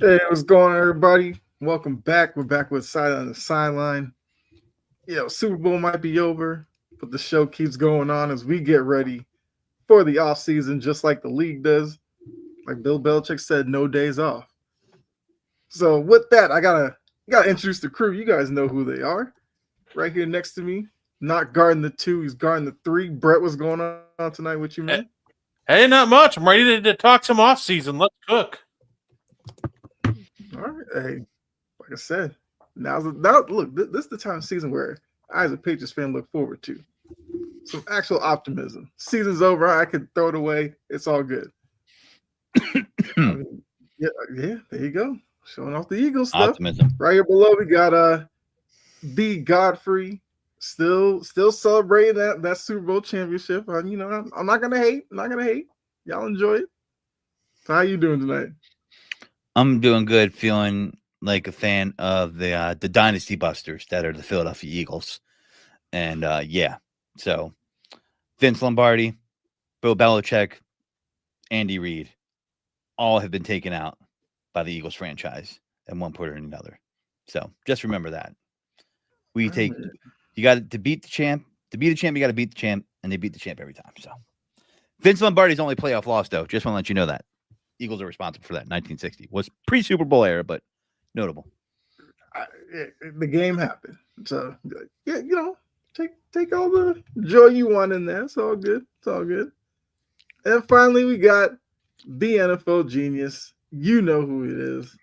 Hey, what's going on, everybody? Welcome back. We're back with Sideline the Sideline. Super Bowl might be over, but the show keeps going on as we get ready for the off season, just like the league does. Like Bill Belichick said, no days off. So with that, I gotta introduce the crew. You guys know who they are. Right here next to me, not guarding the two, he's guarding the three. Brett, what's going on tonight with you, man? Hey, not much. I'm ready to talk some off season. Let's cook. All right. Hey, like I said, now look, this is the time of season where I, as a Patriots fan, look forward to some actual optimism. Season's over. I could throw it away. It's all good. I mean, yeah. There you go. Showing off the Eagles stuff. Optimism. Right here below, we got the Godfrey still celebrating that Super Bowl championship. I'm not gonna hate. I'm not gonna hate. Y'all enjoy it. So how you doing tonight? I'm doing good, feeling like a fan of the Dynasty Busters that are the Philadelphia Eagles. And so Vince Lombardi, Bill Belichick, Andy Reid, all have been taken out by the Eagles franchise at one point or another. So just remember that. You got to beat the champ. To beat the champ, you got to beat the champ, and they beat the champ every time. So Vince Lombardi's only playoff loss, though. Just want to let you know that. Eagles are responsible for that. 1960 was pre-Super Bowl era, but notable. The game happened, so take all the joy you want in there. It's all good. It's all good. And finally, we got the NFL genius. You know who it is,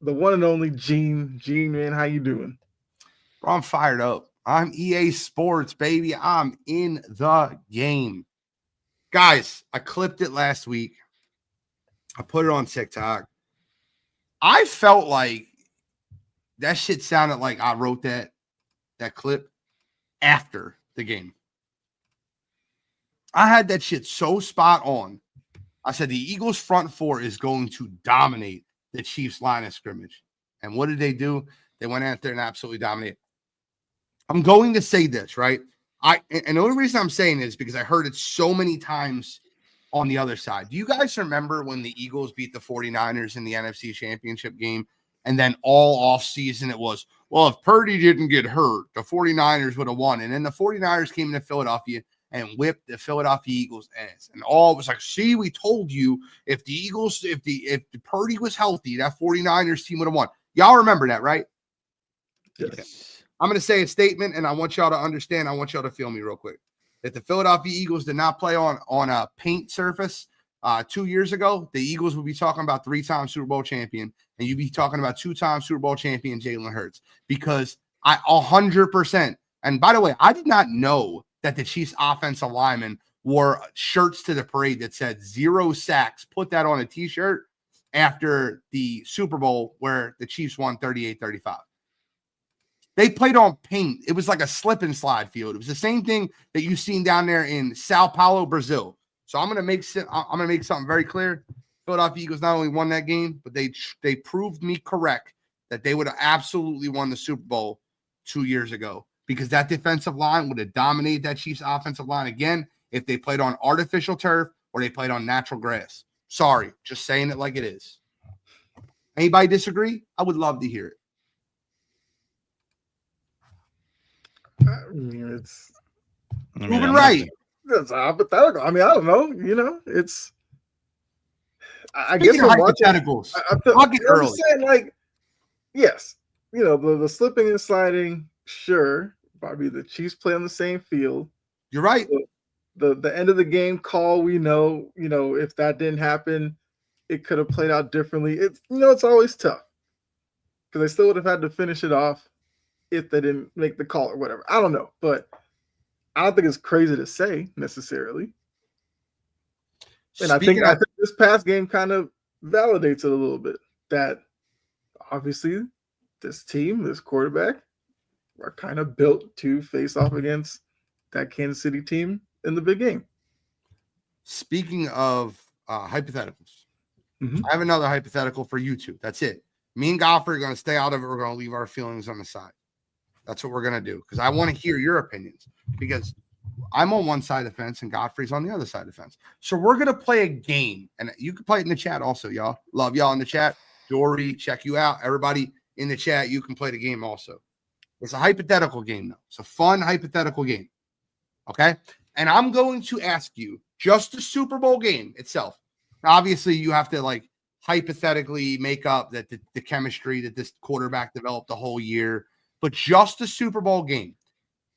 the one and only Gene. Gene, man, how you doing? Bro, I'm fired up. I'm EA Sports, baby. I'm in the game, guys. I clipped it last week. I put it on TikTok. I felt like that shit sounded like I wrote that clip after the game. I had that shit so spot on. I said the Eagles front four is going to dominate the Chiefs line of scrimmage. And what did they do? They went out there and absolutely dominated. I'm going to say this, right? And the only reason I'm saying this is because I heard it so many times on the other side. Do you guys remember when the Eagles beat the 49ers in the NFC Championship game? And then all offseason it was, well, if Purdy didn't get hurt, the 49ers would have won. And then the 49ers came to Philadelphia and whipped the Philadelphia Eagles ass. And all was like, see, we told you if the Purdy was healthy, that 49ers team would have won. Y'all remember that, right? Yes. I'm going to say a statement, and I want y'all to understand. I want y'all to feel me real quick. If the Philadelphia Eagles did not play on a paint surface 2 years ago, the Eagles would be talking about 3-time Super Bowl champion, and you'd be talking about 2-time Super Bowl champion Jalen Hurts. Because I 100%, and by the way, I did not know that the Chiefs offensive linemen wore shirts to the parade that said 0 sacks. Put that on a T-shirt after the Super Bowl where the Chiefs won 38-35. They played on paint. It was like a slip and slide field. It was the same thing that you've seen down there in Sao Paulo, Brazil. So I'm gonna make something very clear. Philadelphia Eagles not only won that game, but they proved me correct that they would have absolutely won the Super Bowl 2 years ago, because that defensive line would have dominated that Chiefs offensive line again if they played on artificial turf or they played on natural grass. Sorry, just saying it like it is. Anybody disagree? I would love to hear it. I mean, it's Moving right. It's hypothetical. I mean, I don't know. It's. I Speaking guess of hypotheticals. I'll get early. Saying, like, yes, the slipping and sliding. Sure, probably the Chiefs play on the same field. You're right. The end of the game call. We know. If that didn't happen, it could have played out differently. It's always tough because they still would have had to finish it off if they didn't make the call or whatever. I don't know, but I don't think it's crazy to say necessarily. And I think this past game kind of validates it a little bit that obviously this team, this quarterback, are kind of built to face off against that Kansas City team in the big game. Speaking of hypotheticals, I have another hypothetical for you two. That's it. Me and Godfrey are going to stay out of it. We're going to leave our feelings on the side. That's what we're going to do, because I want to hear your opinions, because I'm on one side of the fence and Godfrey's on the other side of the fence. So we're going to play a game, and you can play it in the chat also, y'all. Love y'all in the chat. Dory, check you out. Everybody in the chat, you can play the game also. It's a hypothetical game, though. It's a fun hypothetical game. Okay? And I'm going to ask you just the Super Bowl game itself. Now, obviously, you have to, like, hypothetically make up that the chemistry that this quarterback developed the whole year, but just the Super Bowl game.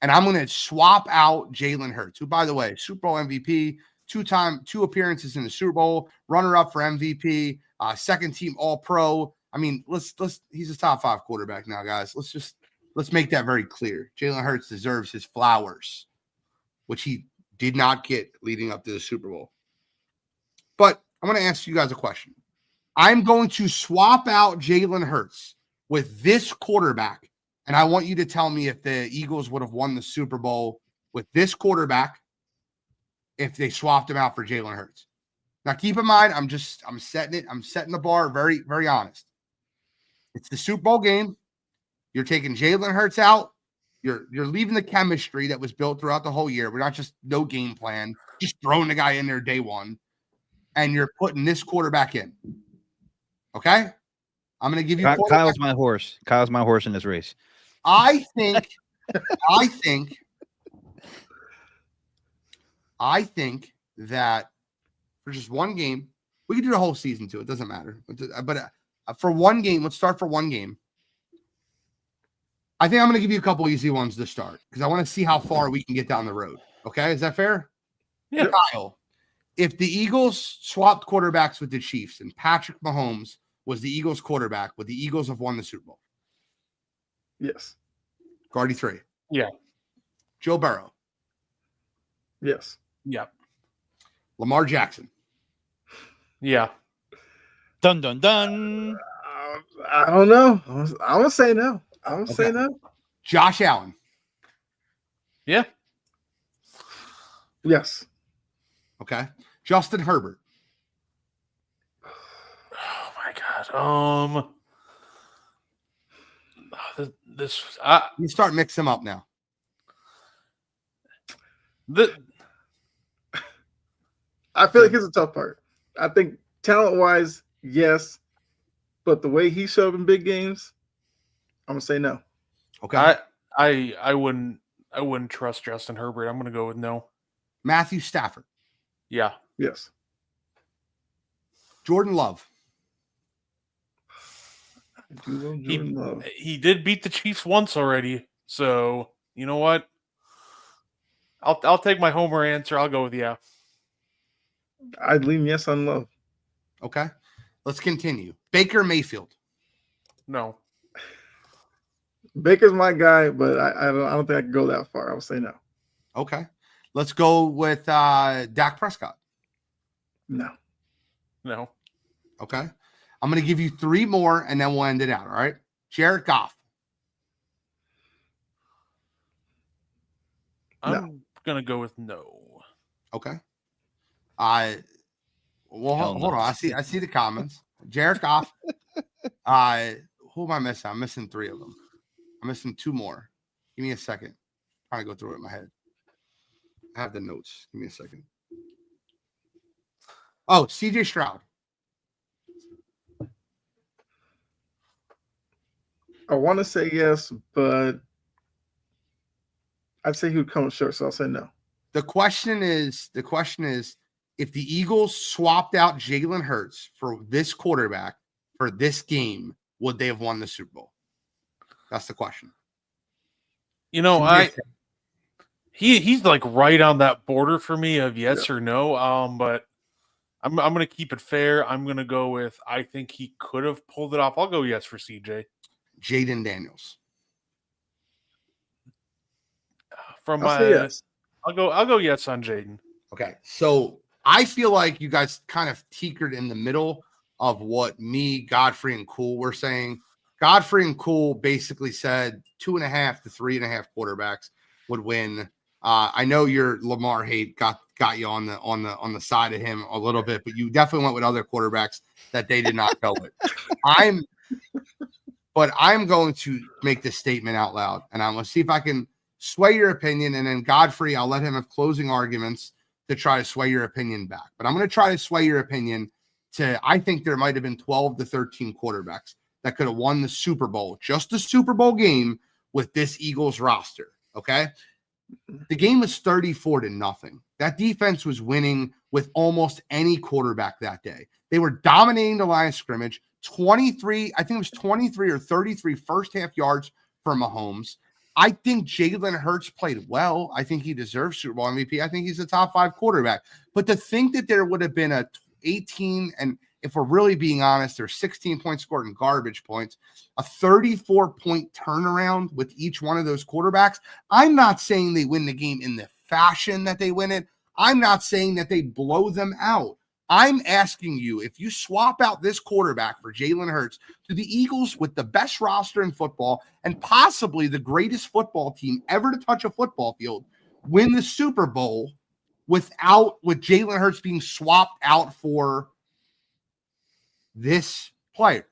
And I'm going to swap out Jalen Hurts, who, by the way, Super Bowl MVP, two appearances in the Super Bowl, runner-up for MVP, second team All-Pro. I mean, he's a top 5 quarterback now, guys. Let's make that very clear. Jalen Hurts deserves his flowers, which he did not get leading up to the Super Bowl. But I'm going to ask you guys a question. I'm going to swap out Jalen Hurts with this quarterback, and I want you to tell me if the Eagles would have won the Super Bowl with this quarterback if they swapped him out for Jalen Hurts. Now, keep in mind, I'm setting the bar very, very honest. It's the Super Bowl game. You're taking Jalen Hurts out. You're leaving the chemistry that was built throughout the whole year. We're not just no game plan, just throwing the guy in there day one, and you're putting this quarterback in. Okay? I'm going to give you Kyle's my horse. Kyle's my horse in this race. I think that for just one game, we could do the whole season too. It doesn't matter. But for one game, let's start for one game. I think I'm going to give you a couple easy ones to start because I want to see how far we can get down the road. Okay? Is that fair? Yeah. Kyle, if the Eagles swapped quarterbacks with the Chiefs and Patrick Mahomes was the Eagles quarterback, would the Eagles have won the Super Bowl? Yes. Guardy 3. Yeah. Joe Burrow. Yes. Yeah. Lamar Jackson. Yeah. Dun, dun, dun. I don't know. I'm going to say no. I'm going to say no. Josh Allen. Yeah. Yes. Okay. Justin Herbert. Oh my God. You start mixing them up now. I feel like it's a tough part. I think talent-wise, yes, but the way he showed up in big games, I'm gonna say no. Okay. I wouldn't trust Justin Herbert. I'm gonna go with no. Matthew Stafford. Yeah. Yes. Jordan Love. He did beat the Chiefs once already. So you know what? I'll take my homer answer. I'll go with yeah. I'd lean yes on Love. Okay. Let's continue. Baker Mayfield. No. Baker's my guy, but I don't think I can go that far. I would say no. Okay. Let's go with Dak Prescott. No. No. Okay. I'm going to give you 3 more, and then we'll end it out, all right? Jared Goff. I'm going to go with no. Okay. Hold on. I see the comments. Jared Goff. Who am I missing? I'm missing 3 of them. I'm missing 2 more. Give me a second. I'm trying to go through it in my head. I have the notes. Give me a second. Oh, CJ Stroud. I want to say yes, but I'd say he would come short, so I'll say no. The question is, if the Eagles swapped out Jalen Hurts for this quarterback for this game, would they have won the Super Bowl? That's the question. You know, he's like right on that border for me of yes or no. But I'm going to keep it fair. I'm going to go with I think he could have pulled it off. I'll go yes for CJ. Jaden Daniels. Yes. I'll go yes on Jaden. Okay, so I feel like you guys kind of tinkered in the middle of what me, Godfrey, and Cool were saying. Godfrey and Cool basically said 2.5 to 3.5 quarterbacks would win. I know your Lamar hate got you on the side of him a little bit, but you definitely went with other quarterbacks that they did not go with. I'm going to make this statement out loud, and I'm going to see if I can sway your opinion. And then Godfrey, I'll let him have closing arguments to try to sway your opinion back. But I'm going to try to sway your opinion I think there might have been 12 to 13 quarterbacks that could have won the Super Bowl, just the Super Bowl game with this Eagles roster. Okay. The game was 34-0. That defense was winning with almost any quarterback that day. They were dominating the line of scrimmage. 23, I think it was 23 or 33 first half yards for Mahomes. I think Jalen Hurts played well. I think he deserves Super Bowl MVP. I think he's a top 5 quarterback. But to think that there would have been a 18, and if we're really being honest, there's 16 points scored in garbage points, a 34-point turnaround with each one of those quarterbacks. I'm not saying they win the game in the fashion that they win it. I'm not saying that they blow them out. I'm asking you, if you swap out this quarterback for Jalen Hurts to the Eagles with the best roster in football and possibly the greatest football team ever to touch a football field, win the Super Bowl with Jalen Hurts being swapped out for this player.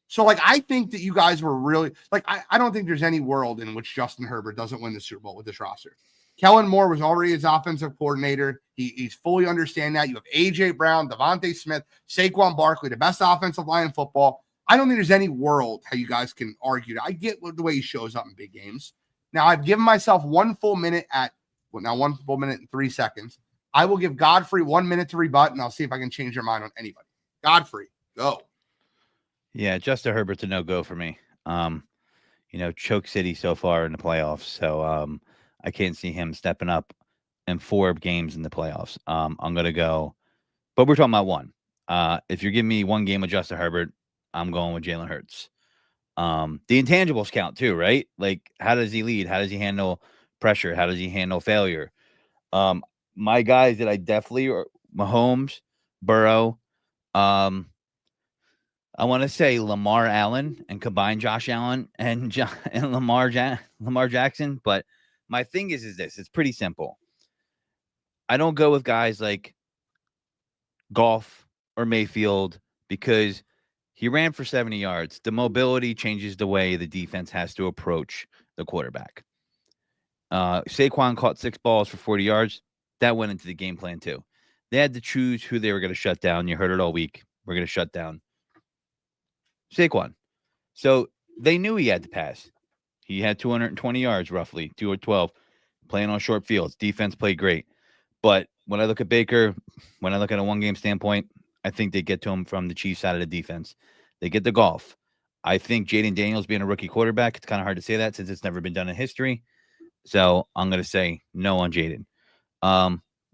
So, I think that you guys were really, I don't think there's any world in which Justin Herbert doesn't win the Super Bowl with this roster. Kellen Moore was already his offensive coordinator. He's fully understand that. You have A.J. Brown, Devontae Smith, Saquon Barkley, the best offensive line in football. I don't think there's any world how you guys can argue that. I get the way he shows up in big games. Now, I've given myself 1 full minute 1 full minute and 3 seconds. I will give Godfrey 1 minute to rebut, and I'll see if I can change your mind on anybody. Godfrey, go. Yeah, Justin Herbert's a no-go for me. Choke City so far in the playoffs, so I can't see him stepping up in 4 games in the playoffs. I'm going to go, but we're talking about one. If you're giving me 1 game with Justin Herbert, I'm going with Jalen Hurts. The intangibles count too, right? How does he lead? How does he handle pressure? How does he handle failure? My guys that I definitely are Mahomes, Burrow. I want to say Lamar Allen and combine Josh Allen and Lamar Jackson. But my thing is this. It's pretty simple. I don't go with guys like Goff or Mayfield because he ran for 70 yards. The mobility changes the way the defense has to approach the quarterback. Saquon caught 6 balls for 40 yards. That went into the game plan too. They had to choose who they were going to shut down. You heard it all week. We're going to shut down Saquon. So they knew he had to pass. He had 220 yards, roughly, 212, playing on short fields. Defense played great. But when I look at Baker, when I look at a 1-game standpoint, I think they get to him from the Chiefs side of the defense. They get the Golf. I think Jaden Daniels being a rookie quarterback, it's kind of hard to say that since it's never been done in history. So I'm going to say no on Jaden.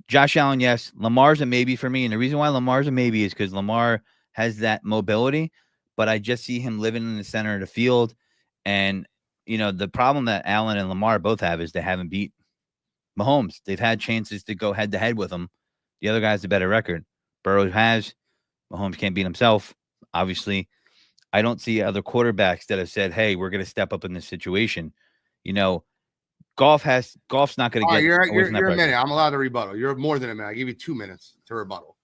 Josh Allen, yes. Lamar's a maybe for me. And the reason why Lamar's a maybe is because Lamar has that mobility, but I just see him living in the center of the field. And, the problem that Allen and Lamar both have is they haven't beat Mahomes. They've had chances to go head to head with him. The other guy's a better record. Burrow has. Mahomes can't beat himself. Obviously, I don't see other quarterbacks that have said, hey, we're going to step up in this situation. Golf's not going to get. You're a minute. I'm allowed to rebuttal. You're more than a minute. I give you 2 minutes to rebuttal.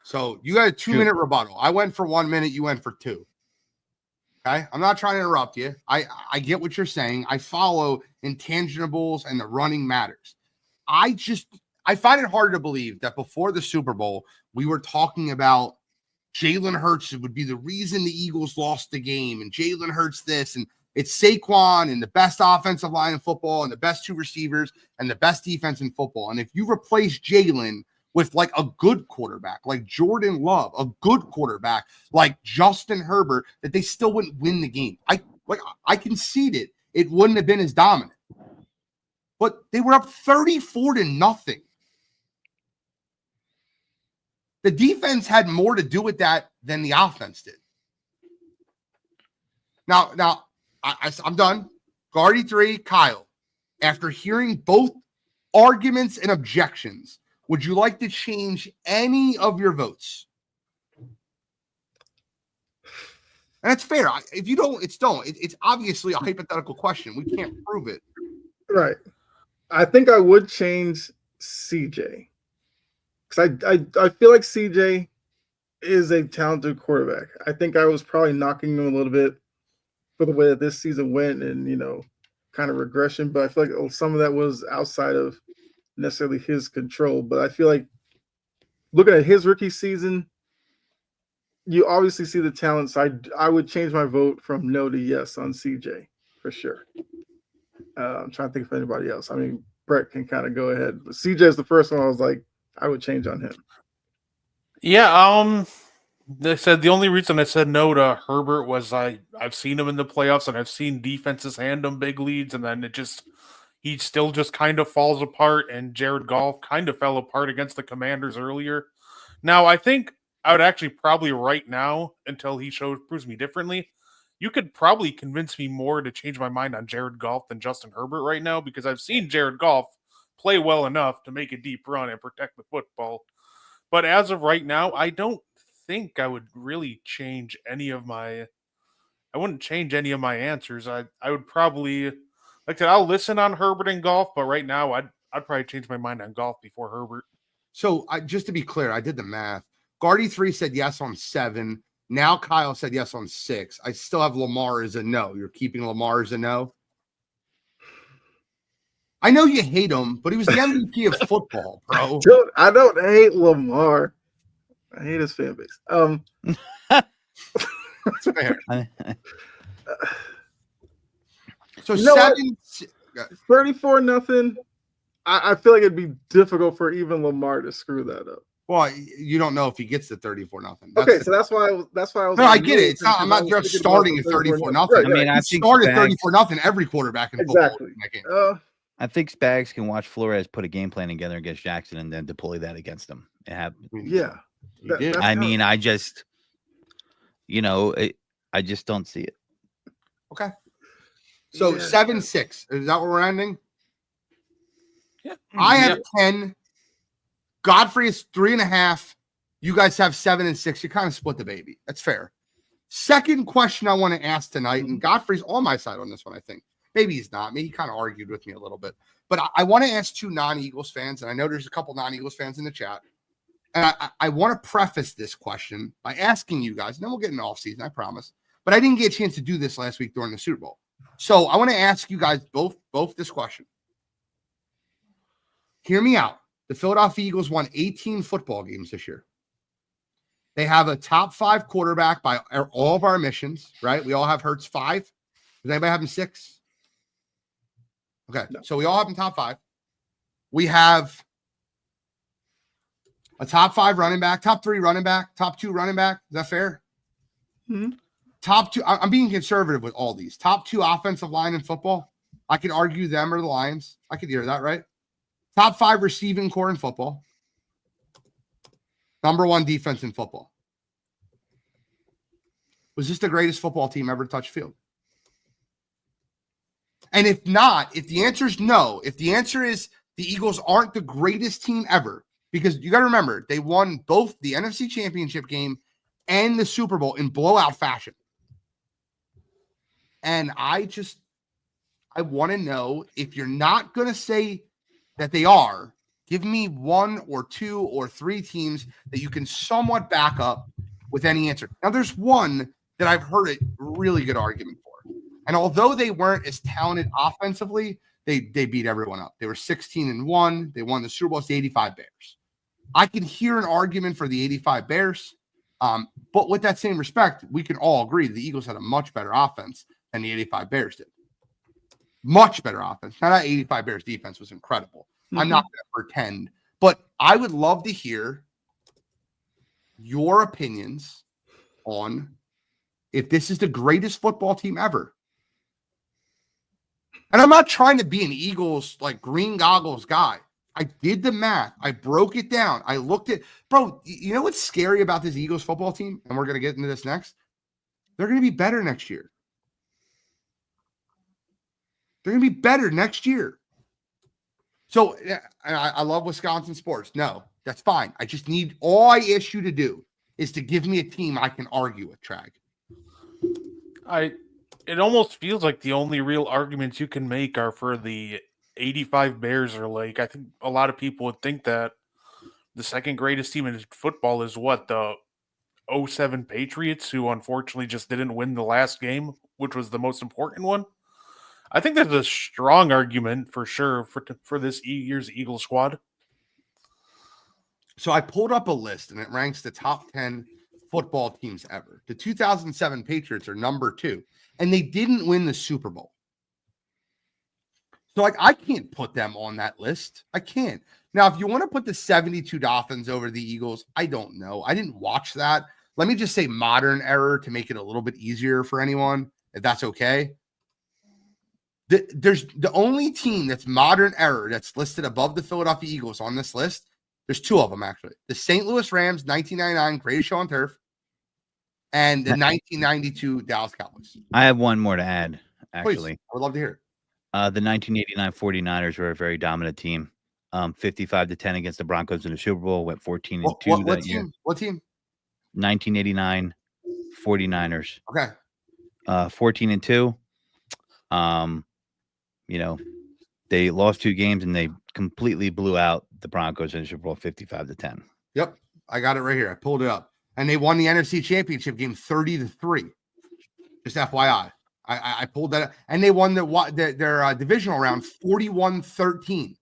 So you got a 2-minute rebuttal. I went for 1 minute. You went for 2. Okay. I'm not trying to interrupt you. I get what you're saying. I follow intangibles and the running matters. I find it hard to believe that before the Super Bowl, we were talking about Jalen Hurts would be the reason the Eagles lost the game, and Jalen Hurts this, and it's Saquon and the best offensive line in football and the best 2 receivers and the best defense in football. And if you replace Jalen with a good quarterback, like Jordan Love, a good quarterback, like Justin Herbert, that they still wouldn't win the game. I conceded it wouldn't have been as dominant, but they were up 34-0. The defense had more to do with that than the offense did. Now I'm done. Guardy 3, Kyle. After hearing both arguments and objections, would you like to change any of your votes? And it's fair. If you don't, it's obviously a hypothetical question. We can't prove it. Right. I think I would change CJ. Because I feel like CJ is a talented quarterback. I think I was probably knocking him a little bit for the way that this season went and, kind of regression. But I feel like some of that was outside of necessarily his control. But I feel like looking at his rookie season, you obviously see the talent side. I would change my vote from no to yes on CJ for sure. I'm trying to think of anybody else. I mean, Brett can kind of go ahead, but CJ is the first one I was like, I would change on him. Yeah, they said the only reason I said no to Herbert was I've seen him in the playoffs and I've seen defenses hand him big leads, and then he still just kind of falls apart. And Jared Goff kind of fell apart against the Commanders earlier. Now I think I would actually probably right now, until he proves me differently, you could probably convince me more to change my mind on Jared Goff than Justin Herbert right now, because I've seen Jared Goff play well enough to make a deep run and protect the football. But as of right now, I don't think I would really change any of my. I wouldn't change any of my answers. I would probably, like I said, I'll listen on Herbert and Goff, but right now I'd probably change my mind on Goff before Herbert. So just to be clear, I did the math. Guardy 3 said yes on 7. Now Kyle said yes on 6. I still have Lamar as a no. You're keeping Lamar as a no? I know you hate him, but he was the MVP of football, bro. I don't hate Lamar. I hate his fan base. That's fair. So You know 7, 34-0. I feel like it'd be difficult for even Lamar to screw that up. well, you don't know if he gets to 34-0. Okay, so that's why I was. No, I get it. It's not, I'm not just starting at 34-0. Right, I mean, I He think started Spags, 34-0 every quarterback in football. exactly. in that game. I think Spags can watch Flores put a game plan together against Jackson and then deploy that against him. It happened. Yeah. He did. that's I how- mean, I just, I just don't see it. Okay. So Yeah. 7-6. Is that what we're ending? Yeah, I have 10. Godfrey is 3.5. You guys have 7 and 6. You kind of split the baby. That's fair. Second question I want to ask tonight, and Godfrey's on my side on this one, I think. Maybe he's not. Maybe he kind of argued with me a little bit. But I want to ask 2 non-Eagles fans, and I know there's a couple non-Eagles fans in the chat. And I want to preface this question by asking you guys, and then we'll get into offseason, I promise. But I didn't get a chance to do this last week during the Super Bowl. So I want to ask you guys both this question. Hear me out. The Philadelphia Eagles won 18 football games this year. They have a top 5 quarterback by all of our admissions, right? We all have Hurts 5. Does anybody have him 6? Okay, No. So we all have him top 5. We have a top 5 running back, top 3 running back, top 2 running back. Is that fair? Mhm. Top 2. I'm being conservative with all these. Top 2 offensive line in football. I could argue them or the Lions. I could hear that, right? Top 5 receiving core in football. Number 1 defense in football. Was this the greatest football team ever to touch field? And if not, if the answer is no, if the answer is the Eagles aren't the greatest team ever, because you got to remember, they won both the NFC Championship game and the Super Bowl in blowout fashion. And I want to know, if you're not going to say that they are, give me 1 or 2 or 3 teams that you can somewhat back up with any answer. Now, there's one that I've heard a really good argument for. And although they weren't as talented offensively, they beat everyone up. They were 16-1. They won the Super Bowl. It's the 85 Bears. I can hear an argument for the 85 Bears. But with that same respect, we can all agree the Eagles had a much better offense than the 85 Bears did. Much better offense. Now, that 85 Bears defense was incredible. I'm not going to pretend, but I would love to hear your opinions on if this is the greatest football team ever. And I'm not trying to be an Eagles, like, green goggles guy. I did the math. I broke it down. I looked at, bro, you know what's scary about this Eagles football team? And we're going to get into this next. They're going to be better next year. They're going to be better next year. So I love Wisconsin sports. No, that's fine. I just need, all I ask you to do is to give me a team I can argue with, Trag. It almost feels like the only real arguments you can make are for the 85 Bears, or like, I think a lot of people would think that the second greatest team in football is what, the 07 Patriots, who unfortunately just didn't win the last game, which was the most important one. I think there's a strong argument for sure for this year's Eagles squad. So I pulled up a list, and it ranks the top 10 football teams ever. The 2007 Patriots are number 2, and they didn't win the Super Bowl. So, like, I can't put them on that list. I can't. Now, if you want to put the 72 Dolphins over the Eagles, I don't know. I didn't watch that. Let me just say modern era to make it a little bit easier for anyone, if that's okay. There's the only team that's modern era that's listed above the Philadelphia Eagles on this list. There's 2 of them, actually. The St. Louis Rams, 1999, greatest show on turf, and the 1992 Dallas Cowboys. I have one more to add, actually. Please, I would love to hear it. The 1989 49ers were a very dominant team. 55-10 against the Broncos in the Super Bowl, went 14-2 that year. What team? 1989 49ers. Okay. 14-2. You know, they lost 2 games and they completely blew out the Broncos in the Super Bowl 55-10. Yep. I got it right here. I pulled it up. And they won the NFC Championship game 30-3. Just FYI. I pulled that up. And they won their divisional round 41-13.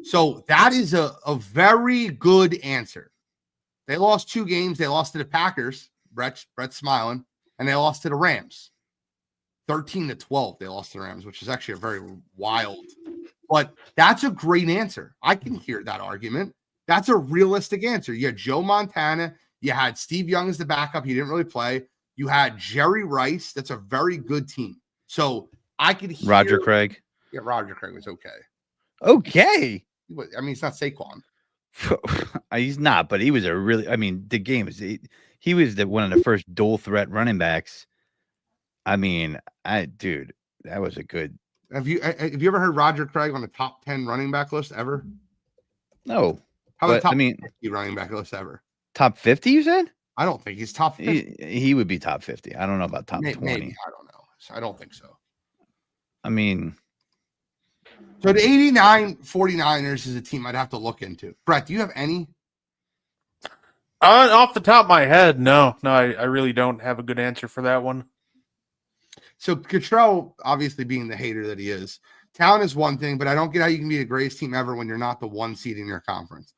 So that is a very good answer. They lost 2 games. They lost to the Packers. Brett's smiling. And they lost to the Rams. 13-12. They lost to the Rams, which is actually a very wild. But that's a great answer. I can hear that argument. That's a realistic answer. You had Joe Montana. You had Steve Young as the backup. He didn't really play. You had Jerry Rice. That's a very good team. So I could hear Roger Craig. Yeah, Roger Craig was okay. Okay. I mean, it's not Saquon. He's not, but he was a really, I mean, the game is, he was one of the first dual threat running backs. I mean, dude, that was a good. Have you ever heard Roger Craig on the top 10 running back list ever? No. How about top 50 running back list ever? Top 50, you said? I don't think he's top 50. He would be top 50. I don't know about top 20. Maybe. I don't know. I don't think so. I mean. So the 89 49ers is a team I'd have to look into. Brett, do you have any? Off the top of my head, no. I really don't have a good answer for that one. So Cottrell, obviously being the hater that he is, talent is one thing, but I don't get how you can be the greatest team ever when you're not the 1 seed in your conference.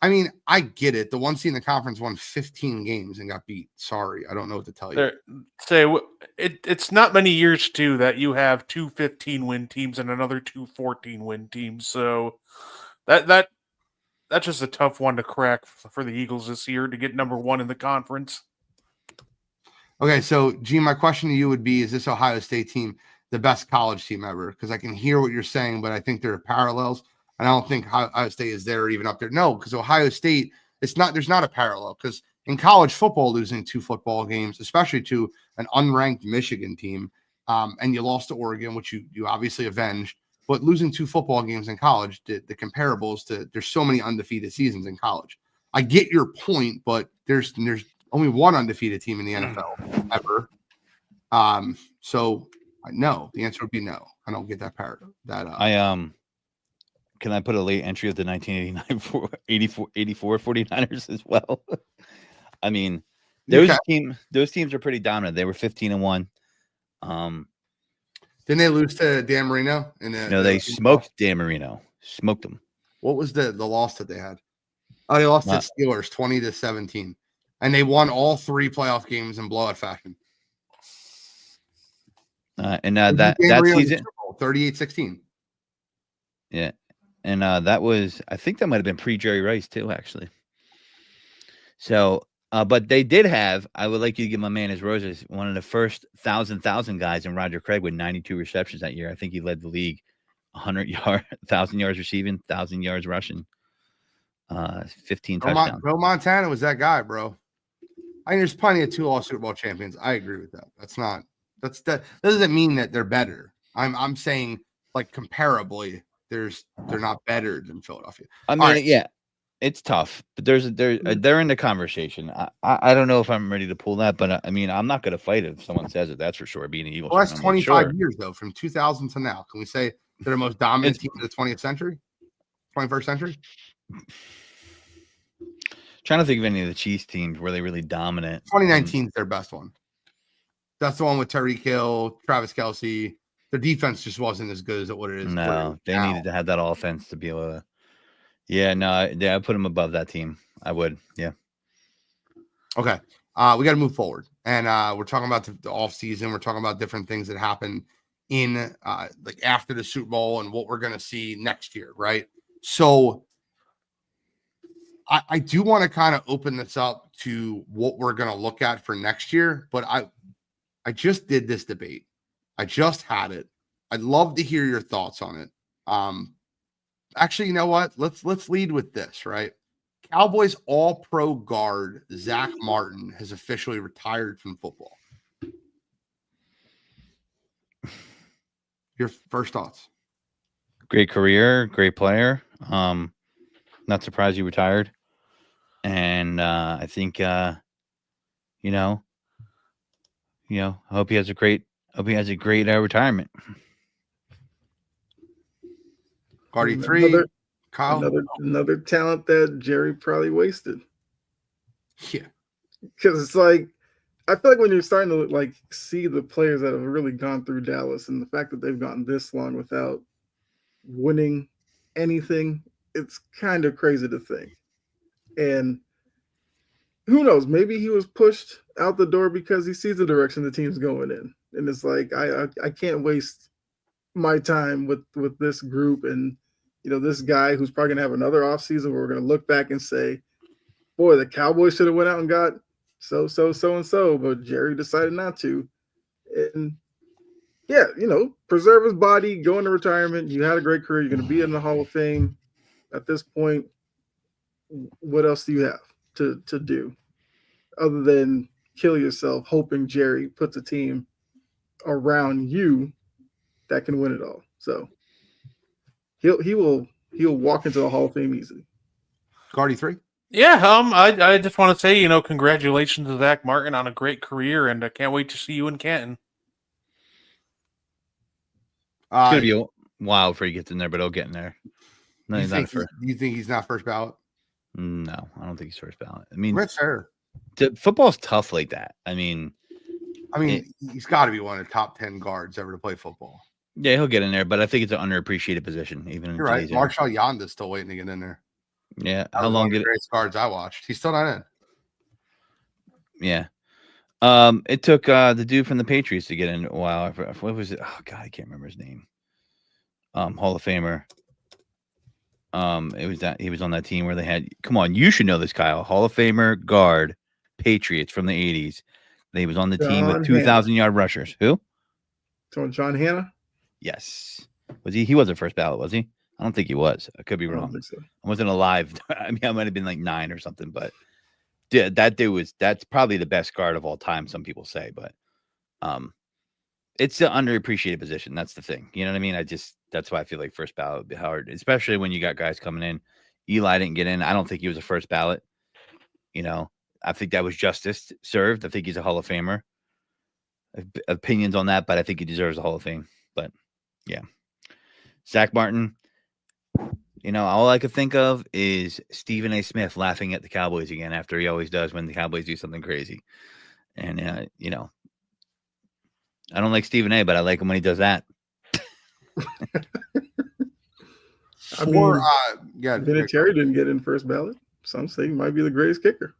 I mean, I get it. The 1 seed in the conference won 15 games and got beat. Sorry, I don't know what to tell you. It's not many years, too, that you have 2 15-win teams and another 2 14-win teams. So that's just a tough one to crack for the Eagles this year to get number 1 in the conference. Okay, so, Gene, my question to you would be, is this Ohio State team the best college team ever? Because I can hear what you're saying, but I think there are parallels. And I don't think Ohio State is there or even up there. No, because Ohio State, there's not a parallel. Because in college football, losing 2 football games, especially to an unranked Michigan team, and you lost to Oregon, which you obviously avenged, but losing 2 football games in college, the comparables to there's so many undefeated seasons in college. I get your point, but there's only 1 undefeated team in the NFL ever. So no, the answer would be no. I don't get that parallel. Can I put a late entry of the 1989 84 49ers as well? I mean, those teams are pretty dominant. They were 15-1. Didn't they lose to Dan Marino? No, they smoked Dan Marino. Smoked them. What was the loss that they had? Oh, they lost to Steelers 20-17. And they won all 3 playoff games in blowout fashion. That season 38-16. Yeah. And that was, I think that might have been pre-Jerry Rice too, actually. So, but they did have, I would like you to give my man his roses, one of the first 1,000 guys in Roger Craig with 92 receptions that year. I think he led the league 1,000 yards receiving, 1,000 yards rushing, 15 touchdowns. Joe Montana was that guy, bro. I mean, there's plenty of 2 all Super Bowl champions. I agree with that. That doesn't mean that they're better. I'm saying, like, comparably, they're not better than Philadelphia. I mean, yeah, it's tough, but they're in the conversation. I don't know if I'm ready to pull that, but I mean, I'm not going to fight if someone says it. That's for sure. Being an Eagles, well, that's 25 years though, from 2000 to now. Can we say they're the most dominant team of the 20th century, 21st century? Trying to think of any of the Chiefs teams where they really dominant. 2019 is their best one. That's the one with Tyreek Hill, Travis Kelce. Their defense just wasn't as good as what it is. No, they needed to have that offense to be able to. Yeah, no, I put them above that team. I would. Yeah. Okay. we got to move forward. And we're talking about the off season. We're talking about different things that happen in like after the Super Bowl and what we're going to see next year, right? So I do want to kind of open this up to what we're going to look at for next year, but I just did this debate. I just had it. I'd love to hear your thoughts on it. Actually, you know what? Let's lead with this, right? Cowboys all-pro guard Zach Martin has officially retired from football. Your first thoughts? Great career, great player. Not surprised he retired. And I think I hope he has a great retirement. Cardi 3, Kyle. Another talent that Jerry probably wasted. Yeah. Because it's like, I feel like when you're starting to like see the players that have really gone through Dallas and the fact that they've gotten this long without winning anything, it's kind of crazy to think. And who knows? Maybe he was pushed out the door because he sees the direction the team's going in, and it's like I can't waste my time with this group and this guy who's probably gonna have another offseason where we're gonna look back and say, boy, the Cowboys should have went out and got so, but Jerry decided not to. And yeah, preserve his body, go into retirement. You had a great career. You're gonna be in the Hall of Fame. At this point, what else do you have to do other than kill yourself hoping Jerry puts a team around you that can win it all? So he'll walk into the Hall of Fame easily. Cardi 3. Yeah, I just want to say, congratulations to Zach Martin on a great career, and I can't wait to see you in Canton. It's gonna be a while before he gets in there, but he'll get in there. No, you think he's not first ballot? No, I don't think he's first ballot. I mean, that's fair. Football's tough like that. I mean, he's got to be one of the top 10 guards ever to play football. Yeah, he'll get in there, but I think it's an underappreciated position. Even you're right. Marshall Yonda's still waiting to get in there. Yeah, how long did great guards I watched? He's still not in. Yeah, it took the dude from the Patriots to get in a while. What was it? Oh God, I can't remember his name. Hall of Famer. It was that he was on that team where they had. Come on, you should know this, Kyle. Hall of Famer guard, Patriots from the '80s. He was on the team with 2,000-yard rushers. Who? So John Hanna. Yes. Was he? He wasn't first ballot, was he? I don't think he was. I could be wrong. I don't think so. I wasn't alive. I mean, I might have been like 9 or something, but that dude that's probably the best guard of all time, some people say, but it's an underappreciated position. That's the thing. You know what I mean? That's why I feel like first ballot would be hard, especially when you got guys coming in. Eli didn't get in. I don't think he was a first ballot. I think that was justice served. I think he's a Hall of Famer. Opinions on that, but I think he deserves the Hall of Fame. But yeah, Zach Martin. All I could think of is Stephen A. Smith laughing at the Cowboys again after he always does when the Cowboys do something crazy. And I don't like Stephen A., but I like him when he does that. Vinatieri didn't get in first ballot. Some say he might be the greatest kicker.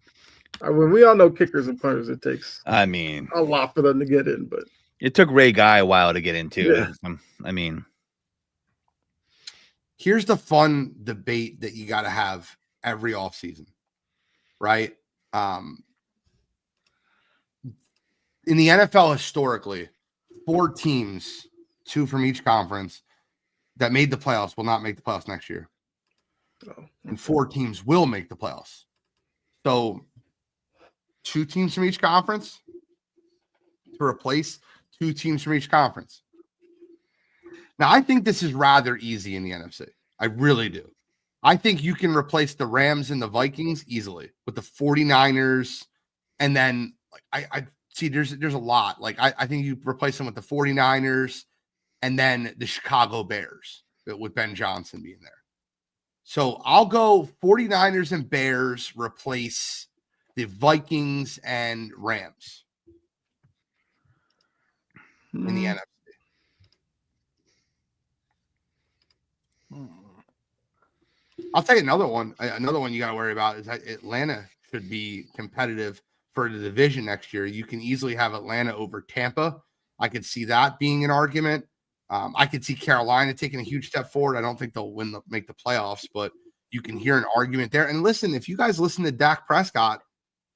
We all know kickers and punters, it takes a lot for them to get in, but it took Ray Guy a while to get into. Yeah. Here's the fun debate that you got to have every offseason, right? In the NFL historically, 4 teams, 2 from each conference, that made the playoffs will not make the playoffs next year. And 4 teams will make the playoffs. So 2 teams from each conference to replace 2 teams from each conference. Now, I think this is rather easy in the NFC. I really do. I think you can replace the Rams and the Vikings easily with the 49ers. And then I see there's a lot. I think you replace them with the 49ers and then the Chicago Bears with Ben Johnson being there. So I'll go 49ers and Bears replace the Vikings and Rams in the NFC. I'll tell you another one. Another one you got to worry about is that Atlanta should be competitive for the division next year, you can easily have Atlanta over Tampa. I could see that being an argument. I could see Carolina taking a huge step forward. I don't think they'll make the playoffs, but you can hear an argument there. And listen, if you guys listen to Dak Prescott,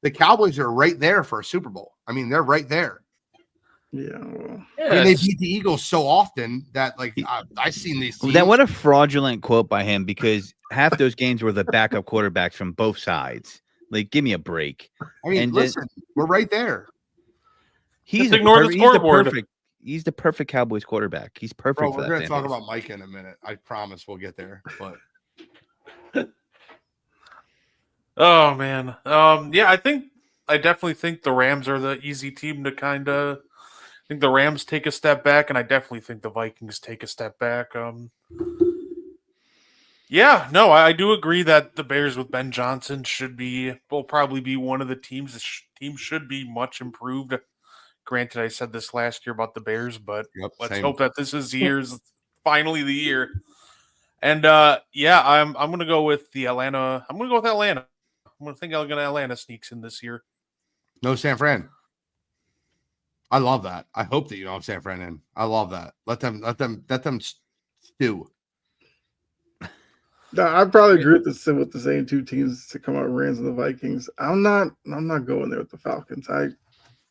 the Cowboys are right there for a Super Bowl. I mean, they're right there. Yeah. I mean, they beat the Eagles so often that, like, I've seen these teams. Then what a fraudulent quote by him, because half those games were the backup quarterbacks from both sides. Like, give me a break. I mean, and listen, we're right there. He's the perfect Cowboys quarterback. He's perfect. Bro, for we're that going to fan talk base. about Mike in a minute. I promise we'll get there. But Oh man, yeah, I definitely think the Rams are the easy team to kind of. I think the Rams take a step back, and I definitely think the Vikings take a step back. Yeah, no, I do agree that the Bears with Ben Johnson will probably be one of the teams. The team should be much improved. Granted, I said this last year about the Bears, but let's hope that this is finally the year. And yeah, I'm gonna go with Atlanta. I'm gonna think Atlanta sneaks in this year. no San Fran. I love that. I hope that you don't have San Fran in. I love that. Let them stew. No, I probably agree with the same two teams to come out, Rams and the Vikings. I'm not going there with the Falcons.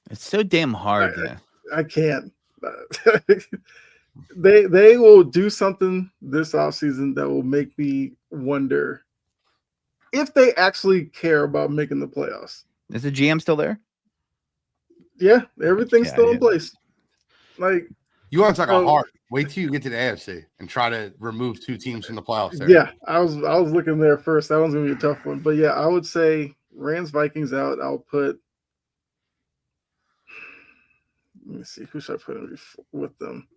It's so damn hard. I can't. They will do something this offseason that will make me wonder if they actually care about making the playoffs. Is the GM still there? Yeah, everything's still in place. Like, you want to talk about hard? Wait till you get to the AFC and try to remove two teams from the playoffs there. Yeah, I was looking there first. That one's gonna be a tough one. But yeah, I would say Rams, Vikings out. I'll put. Let me see, who should I put in with them?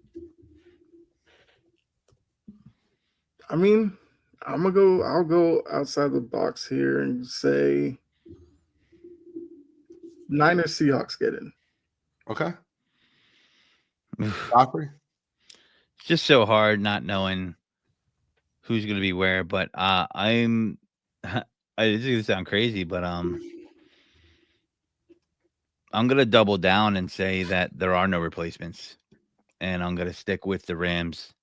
I mean, I'll go outside the box here and say Niners, Seahawks get in. Okay. It's just so hard not knowing who's going to be where, but this is going to sound crazy, but I'm going to double down and say that there are no replacements, and I'm going to stick with the Rams,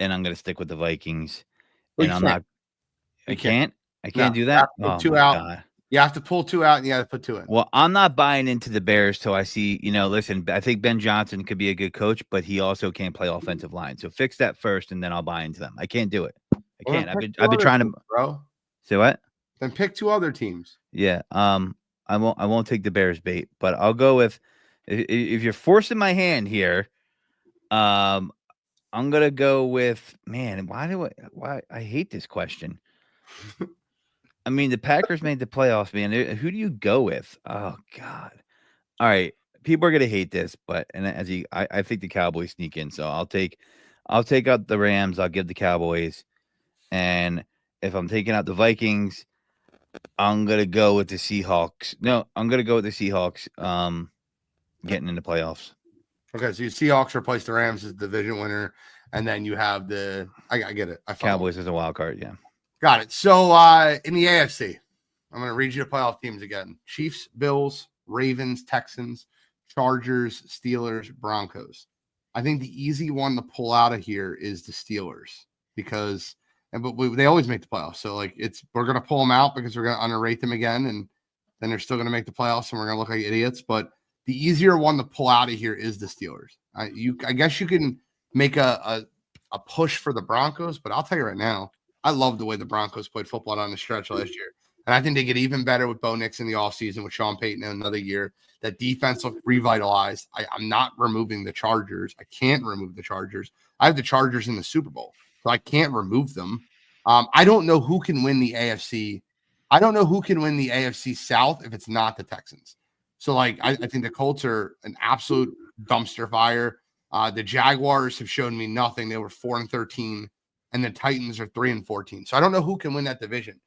and I'm going to stick with the Vikings, and I can't do that. Two out. God. You have to pull two out, and you got to put two in. Well, I'm not buying into the Bears till I see, listen, I think Ben Johnson could be a good coach, but he also can't play offensive line. So fix that first, and then I'll buy into them. I can't do it. I can't. I've been trying to, bro. Say what? Then pick two other teams. Yeah. I won't take the Bears bait, but I'll go with, if you're forcing my hand here, I'm gonna go with, man. Why I hate this question. I mean, the Packers made the playoffs, man. Who do you go with? Oh God! All right, people are gonna hate this, but I think the Cowboys sneak in. So I'll take out the Rams. I'll give the Cowboys, and if I'm taking out the Vikings, I'm gonna go with the Seahawks. No, I'm gonna go with the Seahawks. Getting in the playoffs. Okay, so your Seahawks replace the Rams as division winner, and then you have I get it. Cowboys as a wild card, yeah. Got it. So in the AFC, I'm going to read you the playoff teams again: Chiefs, Bills, Ravens, Texans, Chargers, Steelers, Broncos. I think the easy one to pull out of here is the Steelers because, they always make the playoffs. So we're going to pull them out because we're going to underrate them again, and then they're still going to make the playoffs, and we're going to look like idiots. But the easier one to pull out of here is the Steelers. I guess you can make a push for the Broncos, but I'll tell you right now, I love the way the Broncos played football down the stretch last year. And I think they get even better with Bo Nix in the offseason with Sean Payton in another year. That defense looked revitalized. I'm not removing the Chargers. I can't remove the Chargers. I have the Chargers in the Super Bowl, so I can't remove them. I don't know who can win the AFC. I don't know who can win the AFC South if it's not the Texans. So, I think the Colts are an absolute dumpster fire. The Jaguars have shown me nothing. They were 4-13. And the Titans are 3-14. So I don't know who can win that division.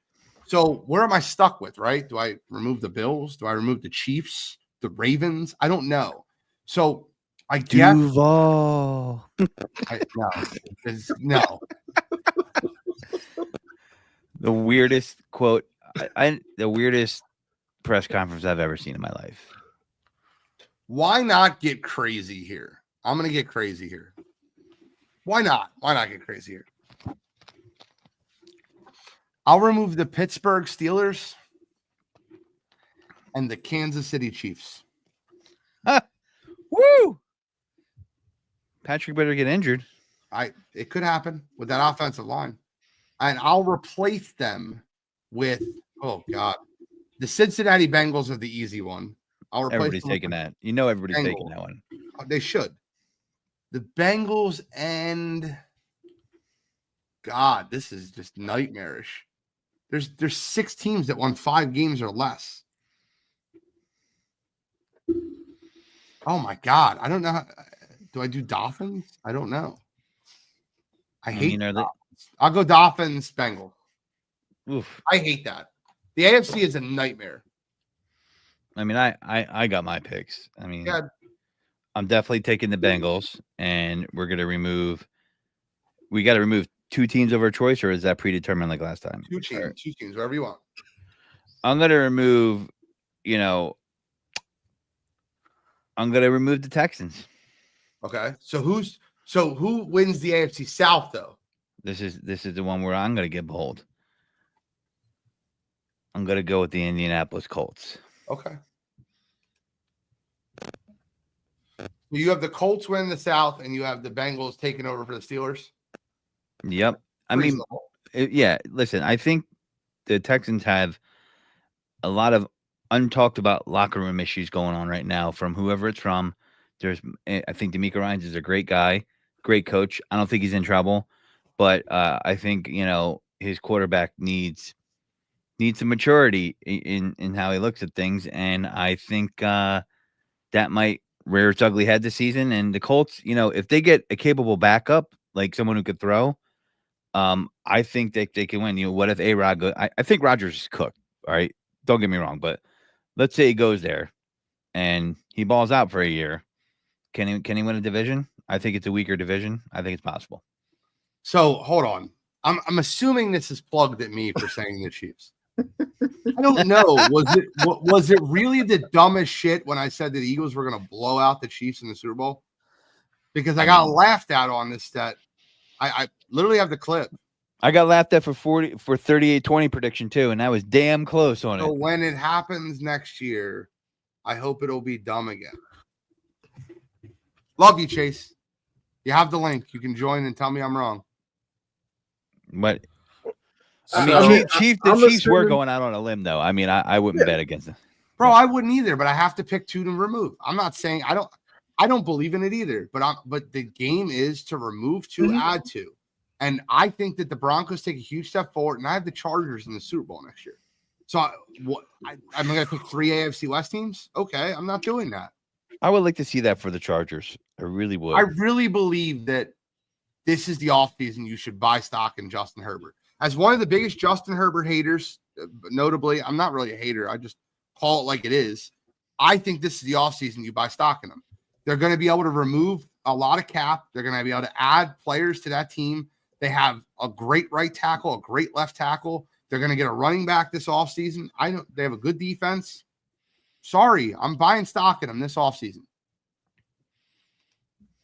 So where am I stuck with, right? Do I remove the Bills? Do I remove the Chiefs? The Ravens? I don't know. So I guess Duval. No. The weirdest quote. The weirdest press conference I've ever seen in my life. Why not get crazy here? I'm going to get crazy here. Why not? Why not get crazy here? I'll remove the Pittsburgh Steelers and the Kansas City Chiefs. Woo! Patrick better get injured. It could happen with that offensive line. And I'll replace them with, oh God, the Cincinnati Bengals are the easy one. I'll replace Everybody's taking that. You know everybody's taking that one. They should. The Bengals and God, this is just nightmarish. There's 6 teams that won 5 games or less. Oh my God. I don't know. Do I do Dolphins? I don't know. I hate I'll go Dolphins, Bengals. Oof. I hate that. The AFC is a nightmare. I mean, I got my picks. I mean, yeah. I'm definitely taking the Bengals, and we're gonna remove. We got to remove 2 teams of our choice, or is that predetermined like last time? 2 teams, 2 teams, whatever you want. I'm gonna remove. I'm gonna remove the Texans. Okay, so who wins the AFC South though? This is the one where I'm gonna get bold. I'm gonna go with the Indianapolis Colts. Okay. You have the Colts win the South, and you have the Bengals taking over for the Steelers. Yep. I mean, listen, I think the Texans have a lot of untalked about locker room issues going on right now from whoever it's from. I think D'Amico Ryans is a great guy, great coach. I don't think he's in trouble, but I think, his quarterback needs some maturity in how he looks at things. And I think that might rear its ugly head this season. And the Colts, if they get a capable backup, like someone who could throw, I think they can win. What if A-Rod goes? I think Rodgers is cooked. All right. Don't get me wrong, but let's say he goes there and he balls out for a year. Can he win a division? I think it's a weaker division. I think it's possible. So hold on. I'm assuming this is plugged at me for saying the Chiefs. I don't know. Was it really the dumbest shit when I said that the Eagles were going to blow out the Chiefs in the Super Bowl? Because I got laughed at on this stat. I literally have the clip. I got laughed at for 38-20 prediction too, and that was damn close on it. So when it happens next year, I hope it'll be dumb again. Love you, Chase. You have the link. You can join and tell me I'm wrong. But the Chiefs were going out on a limb, though. I mean, I wouldn't bet against them. Bro, I wouldn't either, but I have to pick 2 to remove. I'm not saying I don't believe in it either, but the game is to remove 2, add 2. And I think that the Broncos take a huge step forward, and I have the Chargers in the Super Bowl next year. So I'm going to pick 3 AFC West teams? Okay, I'm not doing that. I would like to see that for the Chargers. I really would. I really believe that this is the offseason you should buy stock in Justin Herbert. As one of the biggest Justin Herbert haters, notably, I'm not really a hater. I just call it like it is. I think this is the offseason you buy stock in them. They're going to be able to remove a lot of cap. They're going to be able to add players to that team. They have a great right tackle, a great left tackle. They're going to get a running back this offseason. They have a good defense. Sorry, I'm buying stock in them this offseason.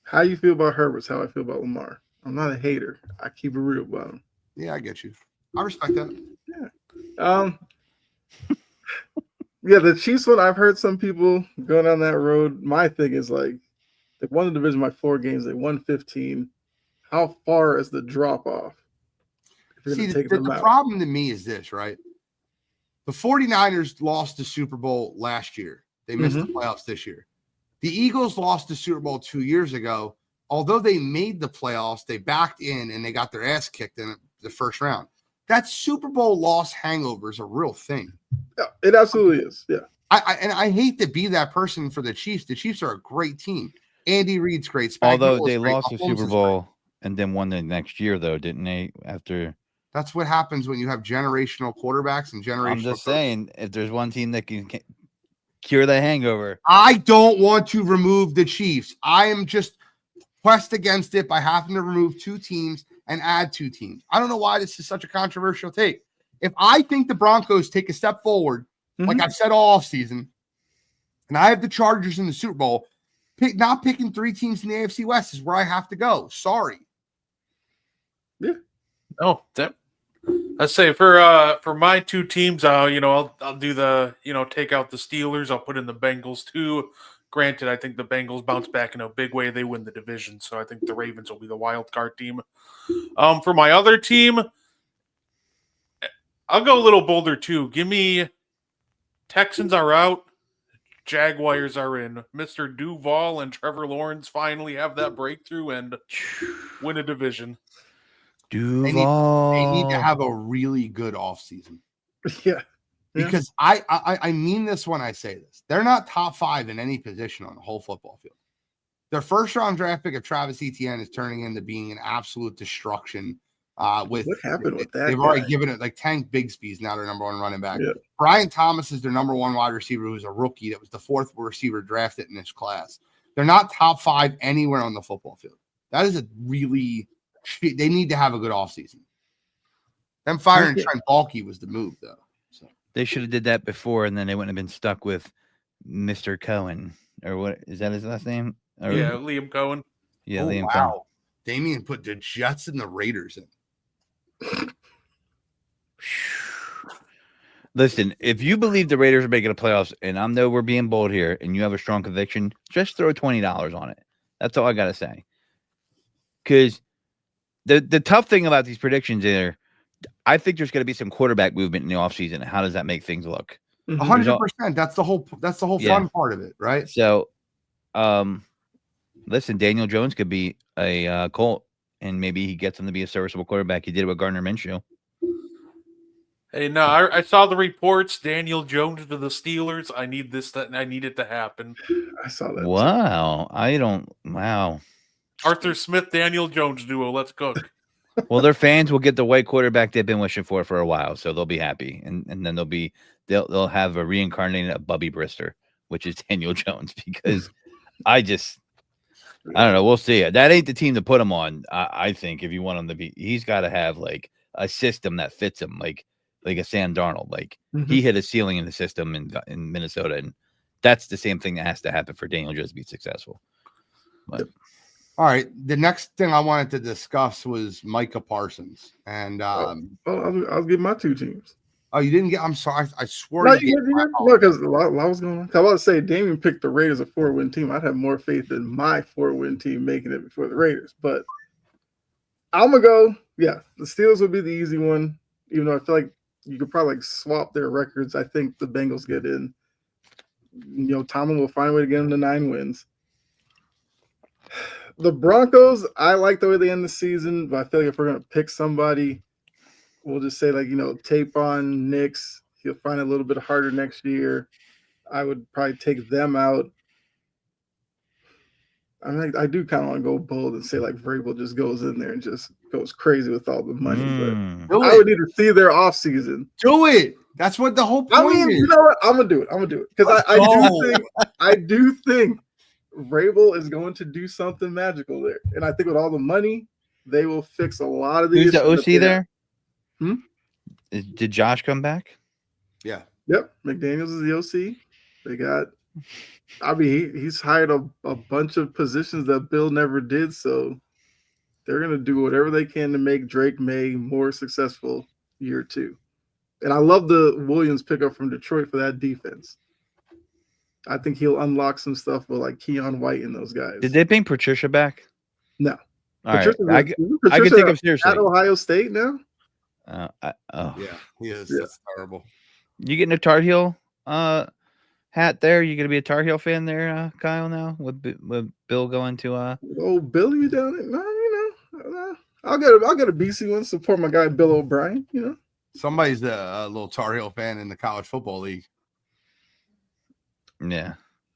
How you feel about Herbert is how I feel about Lamar. I'm not a hater. I keep it real about him. Yeah, I get you. I respect that. Yeah. Yeah, the Chiefs one, I've heard some people going down that road. My thing is like, they won the division by 4 games. They won 15. How far is the drop off? See, the problem to me is this, right? The 49ers lost the Super Bowl last year. They missed the playoffs this year. The Eagles lost the Super Bowl 2 years ago. Although they made the playoffs, they backed in and they got their ass kicked in the first round. That Super Bowl loss hangover is a real thing. Yeah, it absolutely is. Yeah. I hate to be that person for the Chiefs. The Chiefs are a great team. Andy Reid's great. Although they lost the Super Bowl and then won the next year, though, didn't they? That's what happens when you have generational quarterbacks and generational. I'm just saying, if there's one team that can cure the hangover. I don't want to remove the Chiefs. I am just pressed against it by having to remove 2 teams and add 2 teams. I don't know why this is such a controversial take. If I think the Broncos take a step forward like I said all offseason, and I have the Chargers in the Super Bowl. Not picking 3 teams in the AFC West is where I have to go. Sorry. Yeah. Oh, I say for my 2 teams, I'll do the take out the Steelers. I'll put in the Bengals too. Granted, I think the Bengals bounce back in a big way. They win the division, so I think the Ravens will be the wild card team. For my other team, I'll go a little bolder too. Give me Texans are out. Jaguars are in. Mr. Duval and Trevor Lawrence finally have that breakthrough and win a division. Duval. They need to have a really good offseason. Yeah. Because I mean this when I say this. They're not top 5 in any position on the whole football field. Their first-round draft pick of Travis Etienne is turning into being an absolute destruction. What happened with that? They've already given it like Tank Bigsby's now their number 1 running back. Yeah. Brian Thomas is their number 1 wide receiver, who's a rookie that was the 4th receiver drafted in this class. They're not top 5 anywhere on the football field. That is a really – they need to have a good offseason. Them firing Trent Baalke was the move, though. So they should have did that before, and then they wouldn't have been stuck with Mr. Cohen. Or what is that his last name? Or, yeah, Liam Cohen. Yeah, oh, Liam wow. Cohen. Damian put the Jets and the Raiders in. Listen, if you believe the Raiders are making the playoffs, and I know we're being bold here, and you have a strong conviction, just throw $20 on it. That's all I got to say. Because the tough thing about these predictions are, I think there's going to be some quarterback movement in the offseason. How does that make things look? 100%. That's the whole fun part of it, right? So, listen, Daniel Jones could be a Colt, and maybe he gets him to be a serviceable quarterback. He did it with Gardner Minshew. Hey, no, I saw the reports. Daniel Jones to the Steelers. I need it to happen. I saw that. Wow. Wow. Arthur Smith, Daniel Jones duo. Let's cook. Well, their fans will get the white quarterback they've been wishing for a while, so they'll be happy, and then they'll have a reincarnated of Bubby Brister, which is Daniel Jones. Because I don't know. We'll see. That ain't the team to put him on. I think if you want him to be, he's got to have like a system that fits him, like a Sam Darnold. Like he hit a ceiling in the system in Minnesota, and that's the same thing that has to happen for Daniel Jones to be successful. But, all right. The next thing I wanted to discuss was Micah Parsons. And I'll give my 2 teams. Oh, you didn't get? I'm sorry. I swore. No, because a lot was going on. I was about to say, Damien picked the Raiders a 4-win team. I'd have more faith in my 4-win team making it before the Raiders. But I'm gonna go. Yeah, the Steelers would be the easy one. Even though I feel like you could probably swap their records. I think the Bengals get in. Tomlin will find a way to get them to 9 wins. The Broncos, I like the way they end the season, but I feel like if we're gonna pick somebody, we'll just say tape on Knicks. He'll find it a little bit harder next year. I would probably take them out. I do kind of want to go bold and say Vrabel just goes in there and just goes crazy with all the money. But I would need to see their offseason. Do it. That's what the whole point is. You know what? I'm gonna do it. Because I do think Vrabel is going to do something magical there. And I think with all the money, they will fix a lot of these. Who's the OC there? Did Josh come back? Yeah. Yep. McDaniels is the OC. They got he's hired a bunch of positions that Bill never did, so they're gonna do whatever they can to make Drake May more successful year 2. And I love the Williams pickup from Detroit for that defense. I think he'll unlock some stuff with Keon White and those guys. Did they bring Patricia back? No. All right. I can take him seriously. At Ohio State now? Yeah, he is. Yeah. That's terrible. You getting a Tar Heel hat there? You gonna be a Tar Heel fan there, Kyle? Now with Bill going to Oh, Bill, you down it? No, I'll get a BC one. Support my guy Bill O'Brien. Somebody's a little Tar Heel fan in the college football league. Yeah,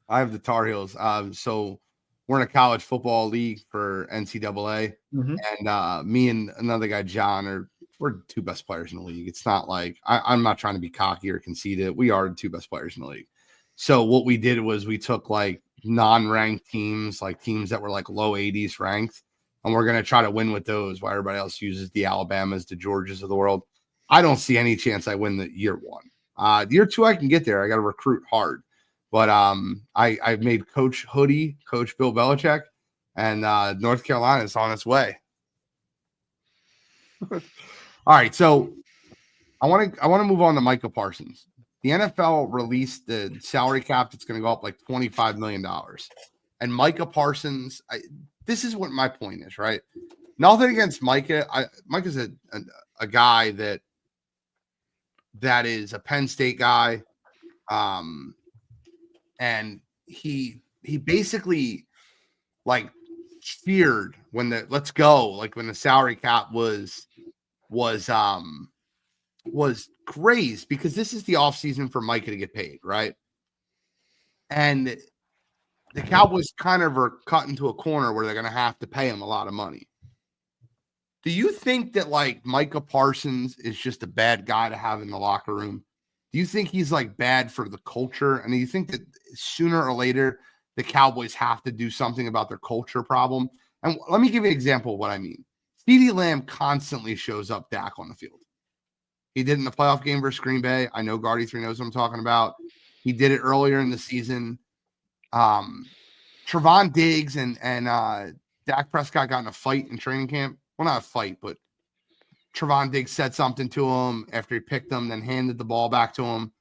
I have the Tar Heels. So we're in a college football league for NCAA, and me and another guy, John, we're the 2 best players in the league. It's not like I'm not trying to be cocky or conceited. We are the 2 best players in the league. So what we did was we took non-ranked teams, teams that were low 80s ranked, and we're going to try to win with those while everybody else uses the Alabamas, the Georgias of the world. I don't see any chance I win the year 1. Year 2, I can get there. I got to recruit hard. But I've made Coach Hoodie, Coach Bill Belichick, and North Carolina is on its way. All right, so I want to move on to Micah Parsons. The NFL released the salary cap that's going to go up like $25 million. And Micah Parsons, this is what my point is, right? Nothing against Micah. Micah's a guy that is a Penn State guy. And he basically like cheered when the let's go, like when the salary cap was crazed, because this is the offseason for Micah to get paid, right? And the Cowboys kind of are cut into a corner where they're going to have to pay him a lot of money. Do you think that like Micah Parsons is just a bad guy to have in the locker room? Do you think he's like bad for the culture? And do you think that sooner or later the Cowboys have to do something about their culture problem? And let me give you an example of what I mean. CeeDee Lamb constantly shows up Dak on the field. He did in the playoff game versus Green Bay. I know Guardy 3 knows what I'm talking about. He did it earlier in the season. Trevon Diggs and Dak Prescott got in a fight in training camp. Well, not a fight, but Trevon Diggs said something to him after he picked him, then handed the ball back to him.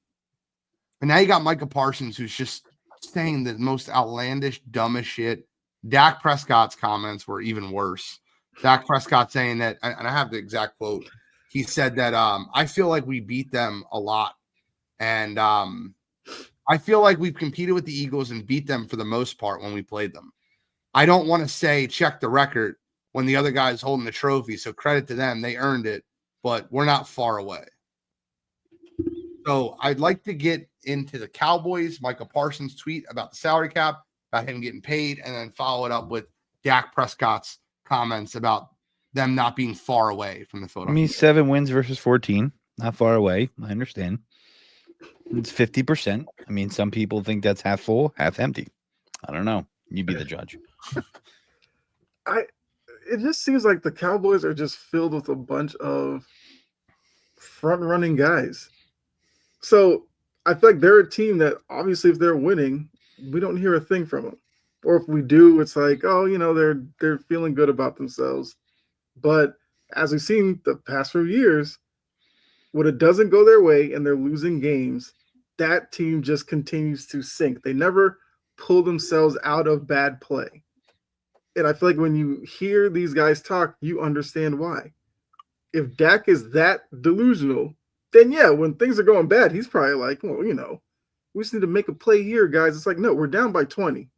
And now you got Micah Parsons, who's just saying the most outlandish, dumbest shit. Dak Prescott's comments were even worse. Dak Prescott saying that, and I have the exact quote. He said that I feel like we beat them a lot. And I feel like we've competed with the Eagles and beat them for the most part when we played them. I don't want to say check the record when the other guy is holding the trophy. So credit to them. They earned it, but we're not far away. So I'd like to get into the Cowboys, Micah Parsons tweet about the salary cap, about him getting paid, and then follow it up with Dak Prescott's comments about them not being far away from the Philadelphia. I mean, 7 wins versus 14, not far away. I understand. It's 50%. I mean, some people think that's half full, half empty. I don't know. You be the judge. It just seems like the Cowboys are just filled with a bunch of front-running guys. So I feel like they're a team that obviously if they're winning, we don't hear a thing from them. Or if we do, it's like, oh, you know, they're feeling good about themselves. But as we've seen the past few years, when it doesn't go their way and they're losing games, that team just continues to sink. They never pull themselves out of bad play. And I feel like when you hear these guys talk, you understand why. If Dak is that delusional, then yeah, when things are going bad, he's probably like, well, you know, we just need to make a play here, guys. It's like, no, we're down by 20.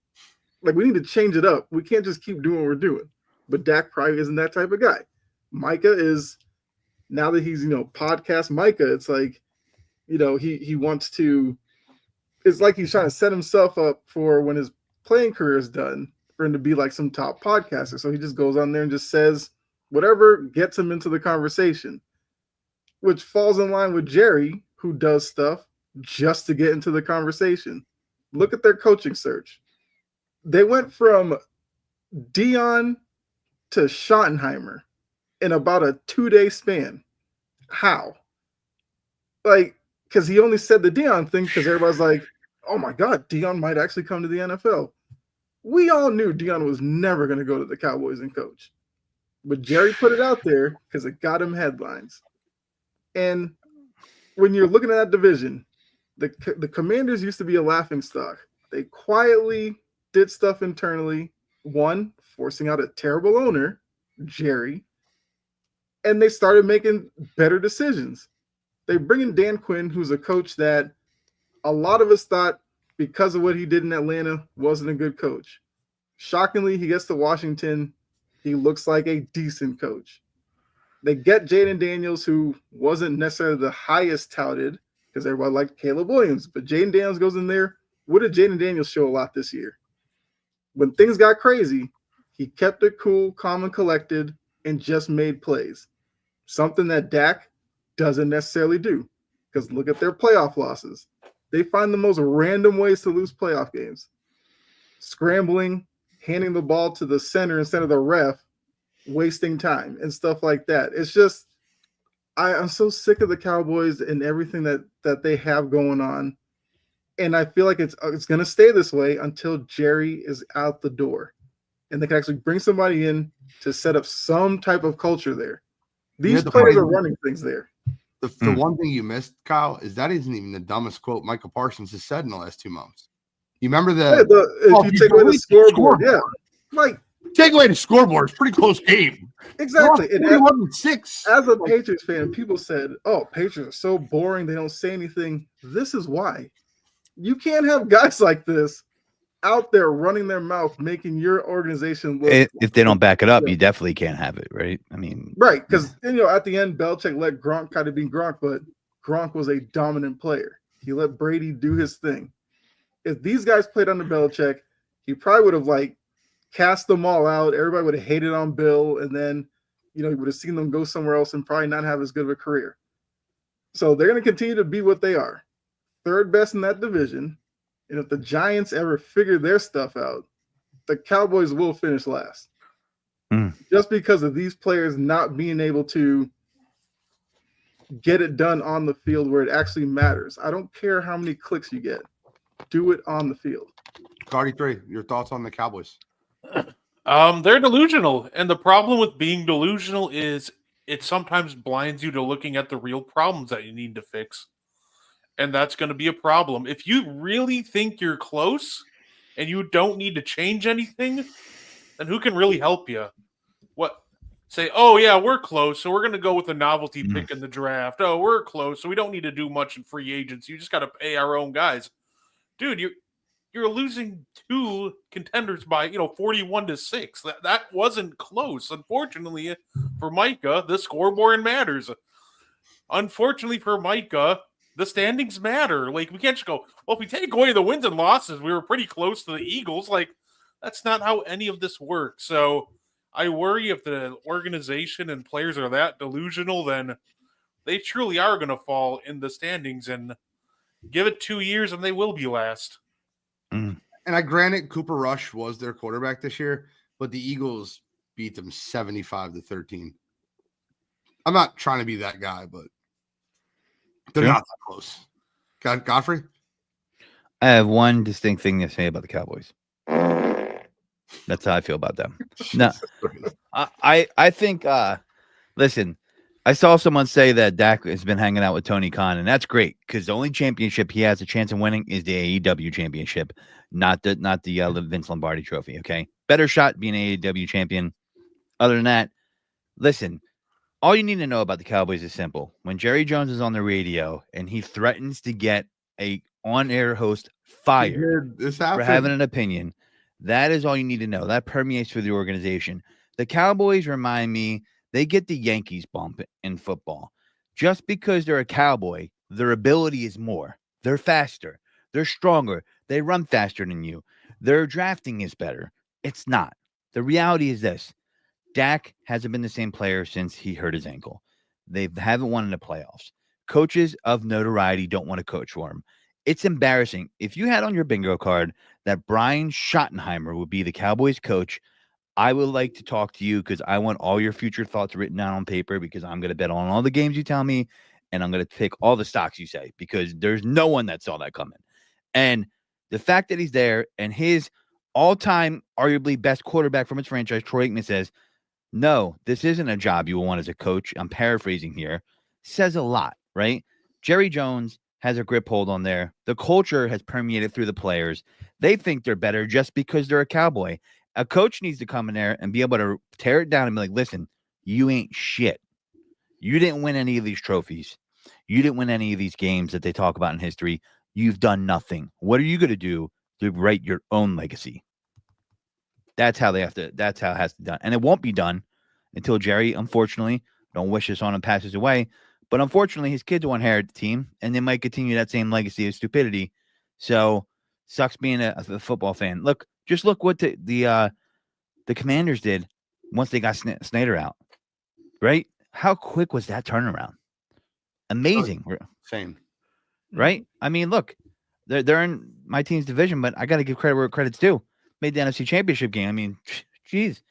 Like, we need to change it up. We can't just keep doing what we're doing. But Dak probably isn't that type of guy. Micah is, now that he's, you know, podcast Micah, it's like, you know, he wants to, it's like he's trying to set himself up for when his playing career is done, for him to be like some top podcaster. So he just goes on there and just says whatever gets him into the conversation, which falls in line with Jerry, who does stuff just to get into the conversation. Look at their coaching search. They went from Dion to Schottenheimer in about a 2-day span. How? Like, because he only said the Dion thing because everybody's like, oh my God, Dion might actually come to the NFL. We all knew Dion was never going to go to the Cowboys and coach. But Jerry put it out there because it got him headlines. And when you're looking at that division, the Commanders used to be a laughingstock. They quietly did stuff internally. One, forcing out a terrible owner, Jerry. And they started making better decisions. They bring in Dan Quinn, who's a coach that a lot of us thought, because of what he did in Atlanta, wasn't a good coach. Shockingly, he gets to Washington. He looks like a decent coach. They get Jaden Daniels, who wasn't necessarily the highest touted because everybody liked Caleb Williams. But Jaden Daniels goes in there. What did Jaden Daniels show a lot this year? When things got crazy, he kept it cool, calm, and collected, and just made plays. Something that Dak doesn't necessarily do, because look at their playoff losses. They find the most random ways to lose playoff games. Scrambling, handing the ball to the center instead of the ref, wasting time and stuff like that. It's just, I'm so sick of the Cowboys and everything that they have going on. And I feel like it's going to stay this way until Jerry is out the door. And they can actually bring somebody in to set up some type of culture there. These players are running things there. The one thing you missed, Kyle, is that isn't even the dumbest quote Michael Parsons has said in the last 2 months. You remember if you take away the scoreboard, yeah. Like, take away the scoreboard, it's a pretty close game. Exactly. 41-6. As a Patriots fan, people said, "Oh, Patriots are so boring. They don't say anything." This is why. You can't have guys like this out there running their mouth, making your organization look. If they don't back it up, you definitely can't have it, right? I mean, right? Because at the end, Belichick let Gronk kind of be Gronk, but Gronk was a dominant player. He let Brady do his thing. If these guys played under Belichick, he probably would have cast them all out. Everybody would have hated on Bill, and then you would have seen them go somewhere else and probably not have as good of a career. So they're going to continue to be what they are. Third best in that division. And if the Giants ever figure their stuff out, the Cowboys will finish last. Just because of these players not being able to get it done on the field where it actually matters. I don't care how many clicks you get. Do it on the field. Cardi 3, your thoughts on the Cowboys? They're delusional. And the problem with being delusional is it sometimes blinds you to looking at the real problems that you need to fix. And that's going to be a problem. If you really think you're close and you don't need to change anything, then who can really help you? Say, oh, yeah, we're close, so we're going to go with a novelty pick in the draft. Oh, we're close, so we don't need to do much in free agents. You just got to pay our own guys. Dude, you're losing 2 contenders by 41-6. That wasn't close. Unfortunately for Micah, the scoreboard matters. Unfortunately for Micah, the standings matter. We can't just go, well, if we take away the wins and losses, we were pretty close to the Eagles. That's not how any of this works. So I worry if the organization and players are that delusional, then they truly are going to fall in the standings, and give it 2 years and they will be last. And I granted Cooper Rush was their quarterback this year, but the Eagles beat them 75-13. I'm not trying to be that guy, but they're not that close. Godfrey? I have one distinct thing to say about the Cowboys. That's how I feel about them. No, I think, listen, I saw someone say that Dak has been hanging out with Tony Khan, and that's great because the only championship he has a chance of winning is the AEW championship, not the Vince Lombardi trophy, okay? Better shot being an AEW champion. Other than that, listen, all you need to know about the Cowboys is simple. When Jerry Jones is on the radio and he threatens to get a on-air host fired for having an opinion, that is all you need to know. That permeates through the organization. The Cowboys remind me, they get the Yankees bump in football. Just because they're a Cowboy, their ability is more. They're faster. They're stronger. They run faster than you. Their drafting is better. It's not. The reality is this. Dak hasn't been the same player since he hurt his ankle. They haven't won in the playoffs. Coaches of notoriety don't want to coach for him. It's embarrassing. If you had on your bingo card that Brian Schottenheimer would be the Cowboys coach, I would like to talk to you because I want all your future thoughts written down on paper because I'm going to bet on all the games you tell me and I'm going to pick all the stocks you say because there's no one that saw that coming. And the fact that he's there and his all-time, arguably best quarterback from his franchise, Troy Aikman, says, no, this isn't a job you will want as a coach. I'm paraphrasing here. Says a lot, right? Jerry Jones has a grip hold on there. The culture has permeated through the players. They think they're better just because they're a Cowboy. A coach needs to come in there and be able to tear it down and be like, listen, you ain't shit. You didn't win any of these trophies. You didn't win any of these games that they talk about in history. You've done nothing. What are you going to do to write your own legacy? That's how it has to be done. And it won't be done until Jerry, unfortunately, don't wish this on him, passes away. But unfortunately, his kids will inherit the team, and they might continue that same legacy of stupidity. So, sucks being a football fan. Just look what the Commanders did once they got Snyder out, right? How quick was that turnaround? Amazing. Same. Right? I mean, look, they're in my team's division, but I got to give credit where credit's due. Made the NFC Championship game. I mean, geez,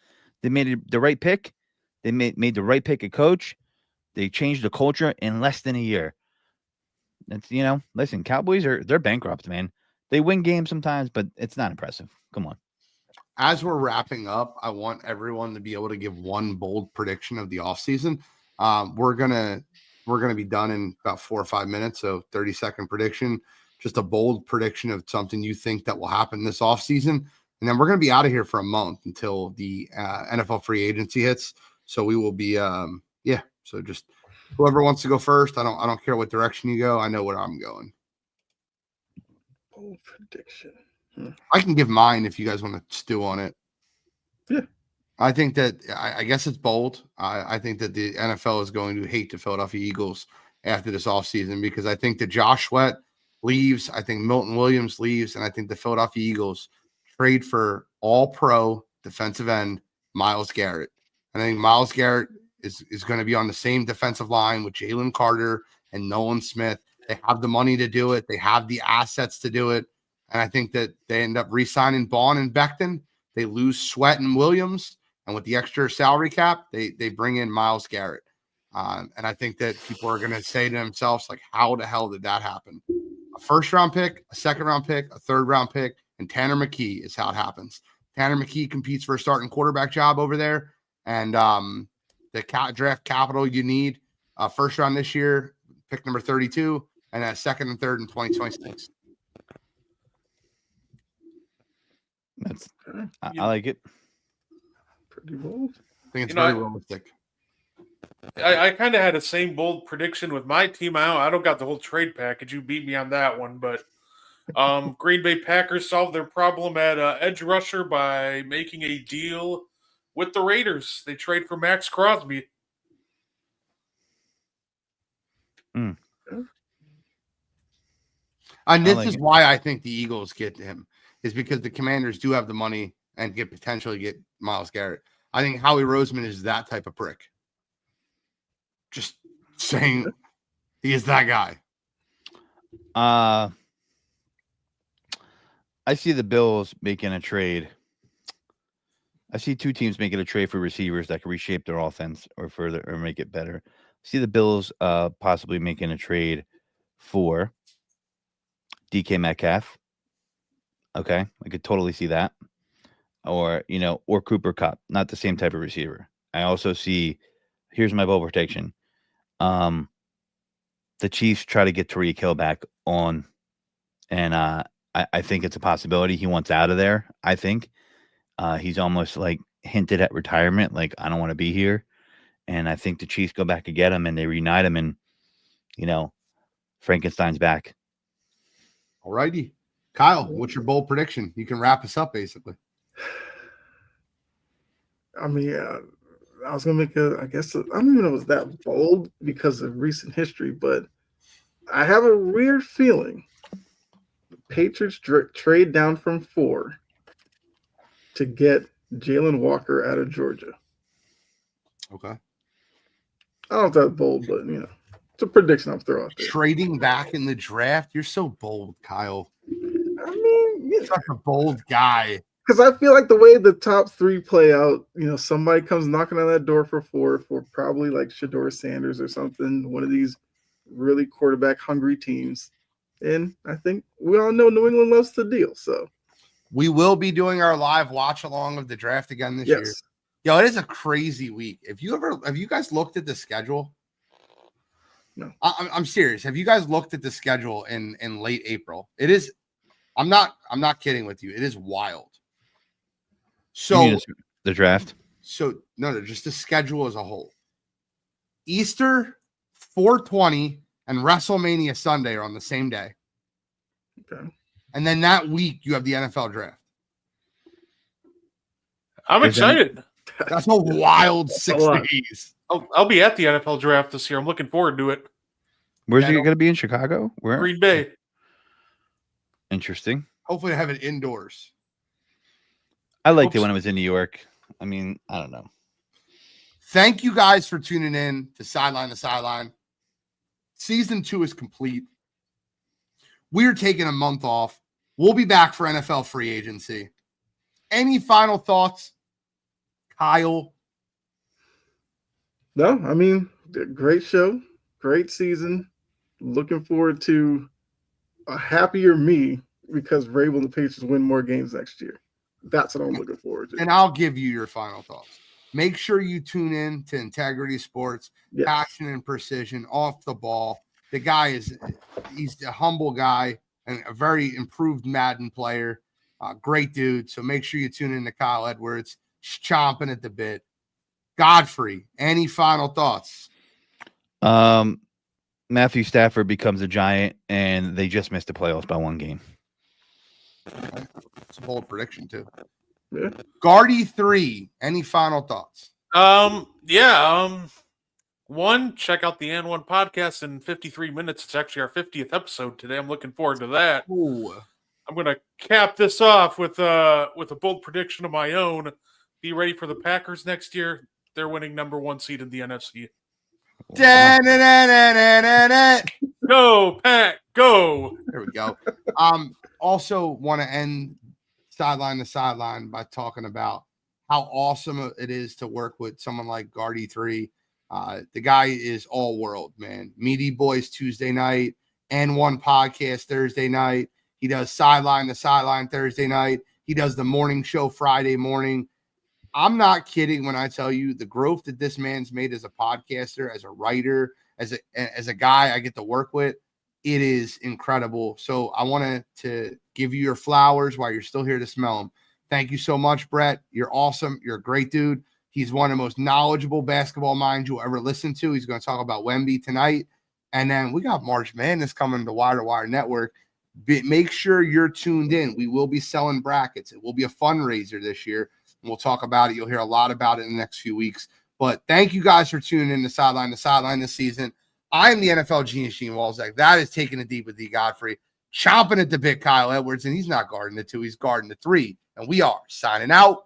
they made the right pick. They made the right pick at coach. They changed the culture in less than a year. It's listen, Cowboys they're bankrupt, man. They win games sometimes, but it's not impressive. Come on. As we're wrapping up, I want everyone to be able to give one bold prediction of the offseason. We're gonna be done in about 4 or 5 minutes. So 30-second prediction, just a bold prediction of something you think that will happen this offseason. And then we're going to be out of here for a month until the NFL free agency hits. So we will be, So just whoever wants to go first. I don't care what direction you go. I know where I'm going. Bold prediction. I can give mine if you guys want to stew on it. Yeah. I think that I guess it's bold. I think that the NFL is going to hate the Philadelphia Eagles after this offseason because I think that Josh Sweat leaves. I think Milton Williams leaves. And I think the Philadelphia Eagles trade for all-pro defensive end Myles Garrett. And I think Myles Garrett is going to be on the same defensive line with Jalen Carter and Nolan Smith. They have the money to do it. They have the assets to do it. And I think that they end up re-signing Bond and Becton. They lose Sweat and Williams. And with the extra salary cap, they bring in Myles Garrett. And I think that people are going to say to themselves, like, how the hell did that happen? A first-round pick, a second-round pick, a third-round pick, and Tanner McKee is how it happens. Tanner McKee competes for a starting quarterback job over there. And the draft capital you need, first round this year, pick number 32, and a second and third in 2026. I like it. Pretty bold. I think it's very realistic. I kind of had the same bold prediction with my team. I don't got the whole trade package. You beat me on that one, but Green Bay Packers solved their problem at edge rusher by making a deal with the Raiders. They trade for Max Crosby. And this is why I think the Eagles get him, is because the Commanders do have the money and could potentially get Myles Garrett. I think Howie Roseman is that type of prick. Just saying, he is that guy. I see the Bills making a trade. I see two teams making a trade for receivers that can reshape their offense or further or make it better. I see the Bills possibly making a trade for DK Metcalf. Okay, I could totally see that. Or Cooper Kupp, not the same type of receiver. I also see, here's my bold prediction. The Chiefs try to get Tyreek Hill back on, and I think it's a possibility. He wants out of there. I think he's almost like hinted at retirement, like, I don't want to be here. And I think the Chiefs go back and get him, and they reunite him, and Frankenstein's back. All righty. Kyle, what's your bold prediction? You can wrap us up, basically. I mean, I was going to make I don't even know if it was that bold because of recent history, but I have a weird feeling the Patriots trade down from 4 to get Jalen Walker out of Georgia. Okay. I don't know if that's bold, but, it's a prediction I'm throwing out there. Trading back in the draft? You're so bold, Kyle. I mean, you're such a bold guy. Because I feel like the way the top 3 play out, somebody comes knocking on that door for 4 for probably like Shedeur Sanders or something, one of these really quarterback hungry teams. And I think we all know New England loves the deal. So we will be doing our live watch along of the draft again this year. Yo, it is a crazy week. Have you guys looked at the schedule? No. I'm serious. Have you guys looked at the schedule in late April? It is. I'm not kidding with you. It is wild. So the draft. So no, just the schedule as a whole. Easter, 420, and WrestleMania Sunday are on the same day. Okay. And then that week you have the NFL draft. I'm excited. That's a wild 6 days. I'll be at the NFL draft this year. I'm looking forward to it. Where's he going to be, in Chicago? Where? Green Bay. Interesting. Hopefully, I have it indoors. I liked it when it was in New York. I mean, I don't know. Thank you guys for tuning in to Sideline to Sideline. Season 2 is complete. We're taking a month off. We'll be back for NFL free agency. Any final thoughts, Kyle? No, I mean, Great show, great season. Looking forward to a happier me because Vrabel and the Patriots win more games next year. That's what I'm looking forward to. And I'll give you your final thoughts. Make sure you tune in to Integrity Sports, passion and precision off the ball. The guy he's a humble guy and a very improved Madden player. Great dude. So make sure you tune in to Kyle Edwards, chomping at the bit. Godfrey, any final thoughts? Matthew Stafford becomes a Giant, and they just missed the playoffs by 1 game. It's a bold prediction, too. Yeah. Guardy 3, any final thoughts? One, check out the N1 podcast in 53 minutes. It's actually our 50th episode today. I'm looking forward to that. Ooh. I'm going to cap this off with a bold prediction of my own. Be ready for the Packers next year. They're winning number 1 seed in the NFC. Go, Pack, go. There we go. Also want to end Sideline to Sideline by talking about how awesome it is to work with someone like Guardy 3. The guy is all world, man. Meaty Boys Tuesday night, N1 podcast Thursday night. He does Sideline to Sideline Thursday night. He does the morning show Friday morning. I'm not kidding when I tell you the growth that this man's made as a podcaster, as a writer, as a guy I get to work with. It is incredible. So I wanted to give you your flowers while you're still here to smell them. Thank you so much, Brett. You're awesome. You're a great dude. He's one of the most knowledgeable basketball minds you'll ever listen to. He's going to talk about Wemby tonight. And then we got March Madness coming to Wire to Wire Network. Make sure you're tuned in. We will be selling brackets. It will be a fundraiser this year. And we'll talk about it. You'll hear a lot about it in the next few weeks. But thank you guys for tuning in to Sideline this season. I am the NFL genius, Gene Walzak. That is taking it deep with D. Godfrey. Chomping at the bit, Kyle Edwards. And he's not guarding the 2. He's guarding the 3. And we are signing out.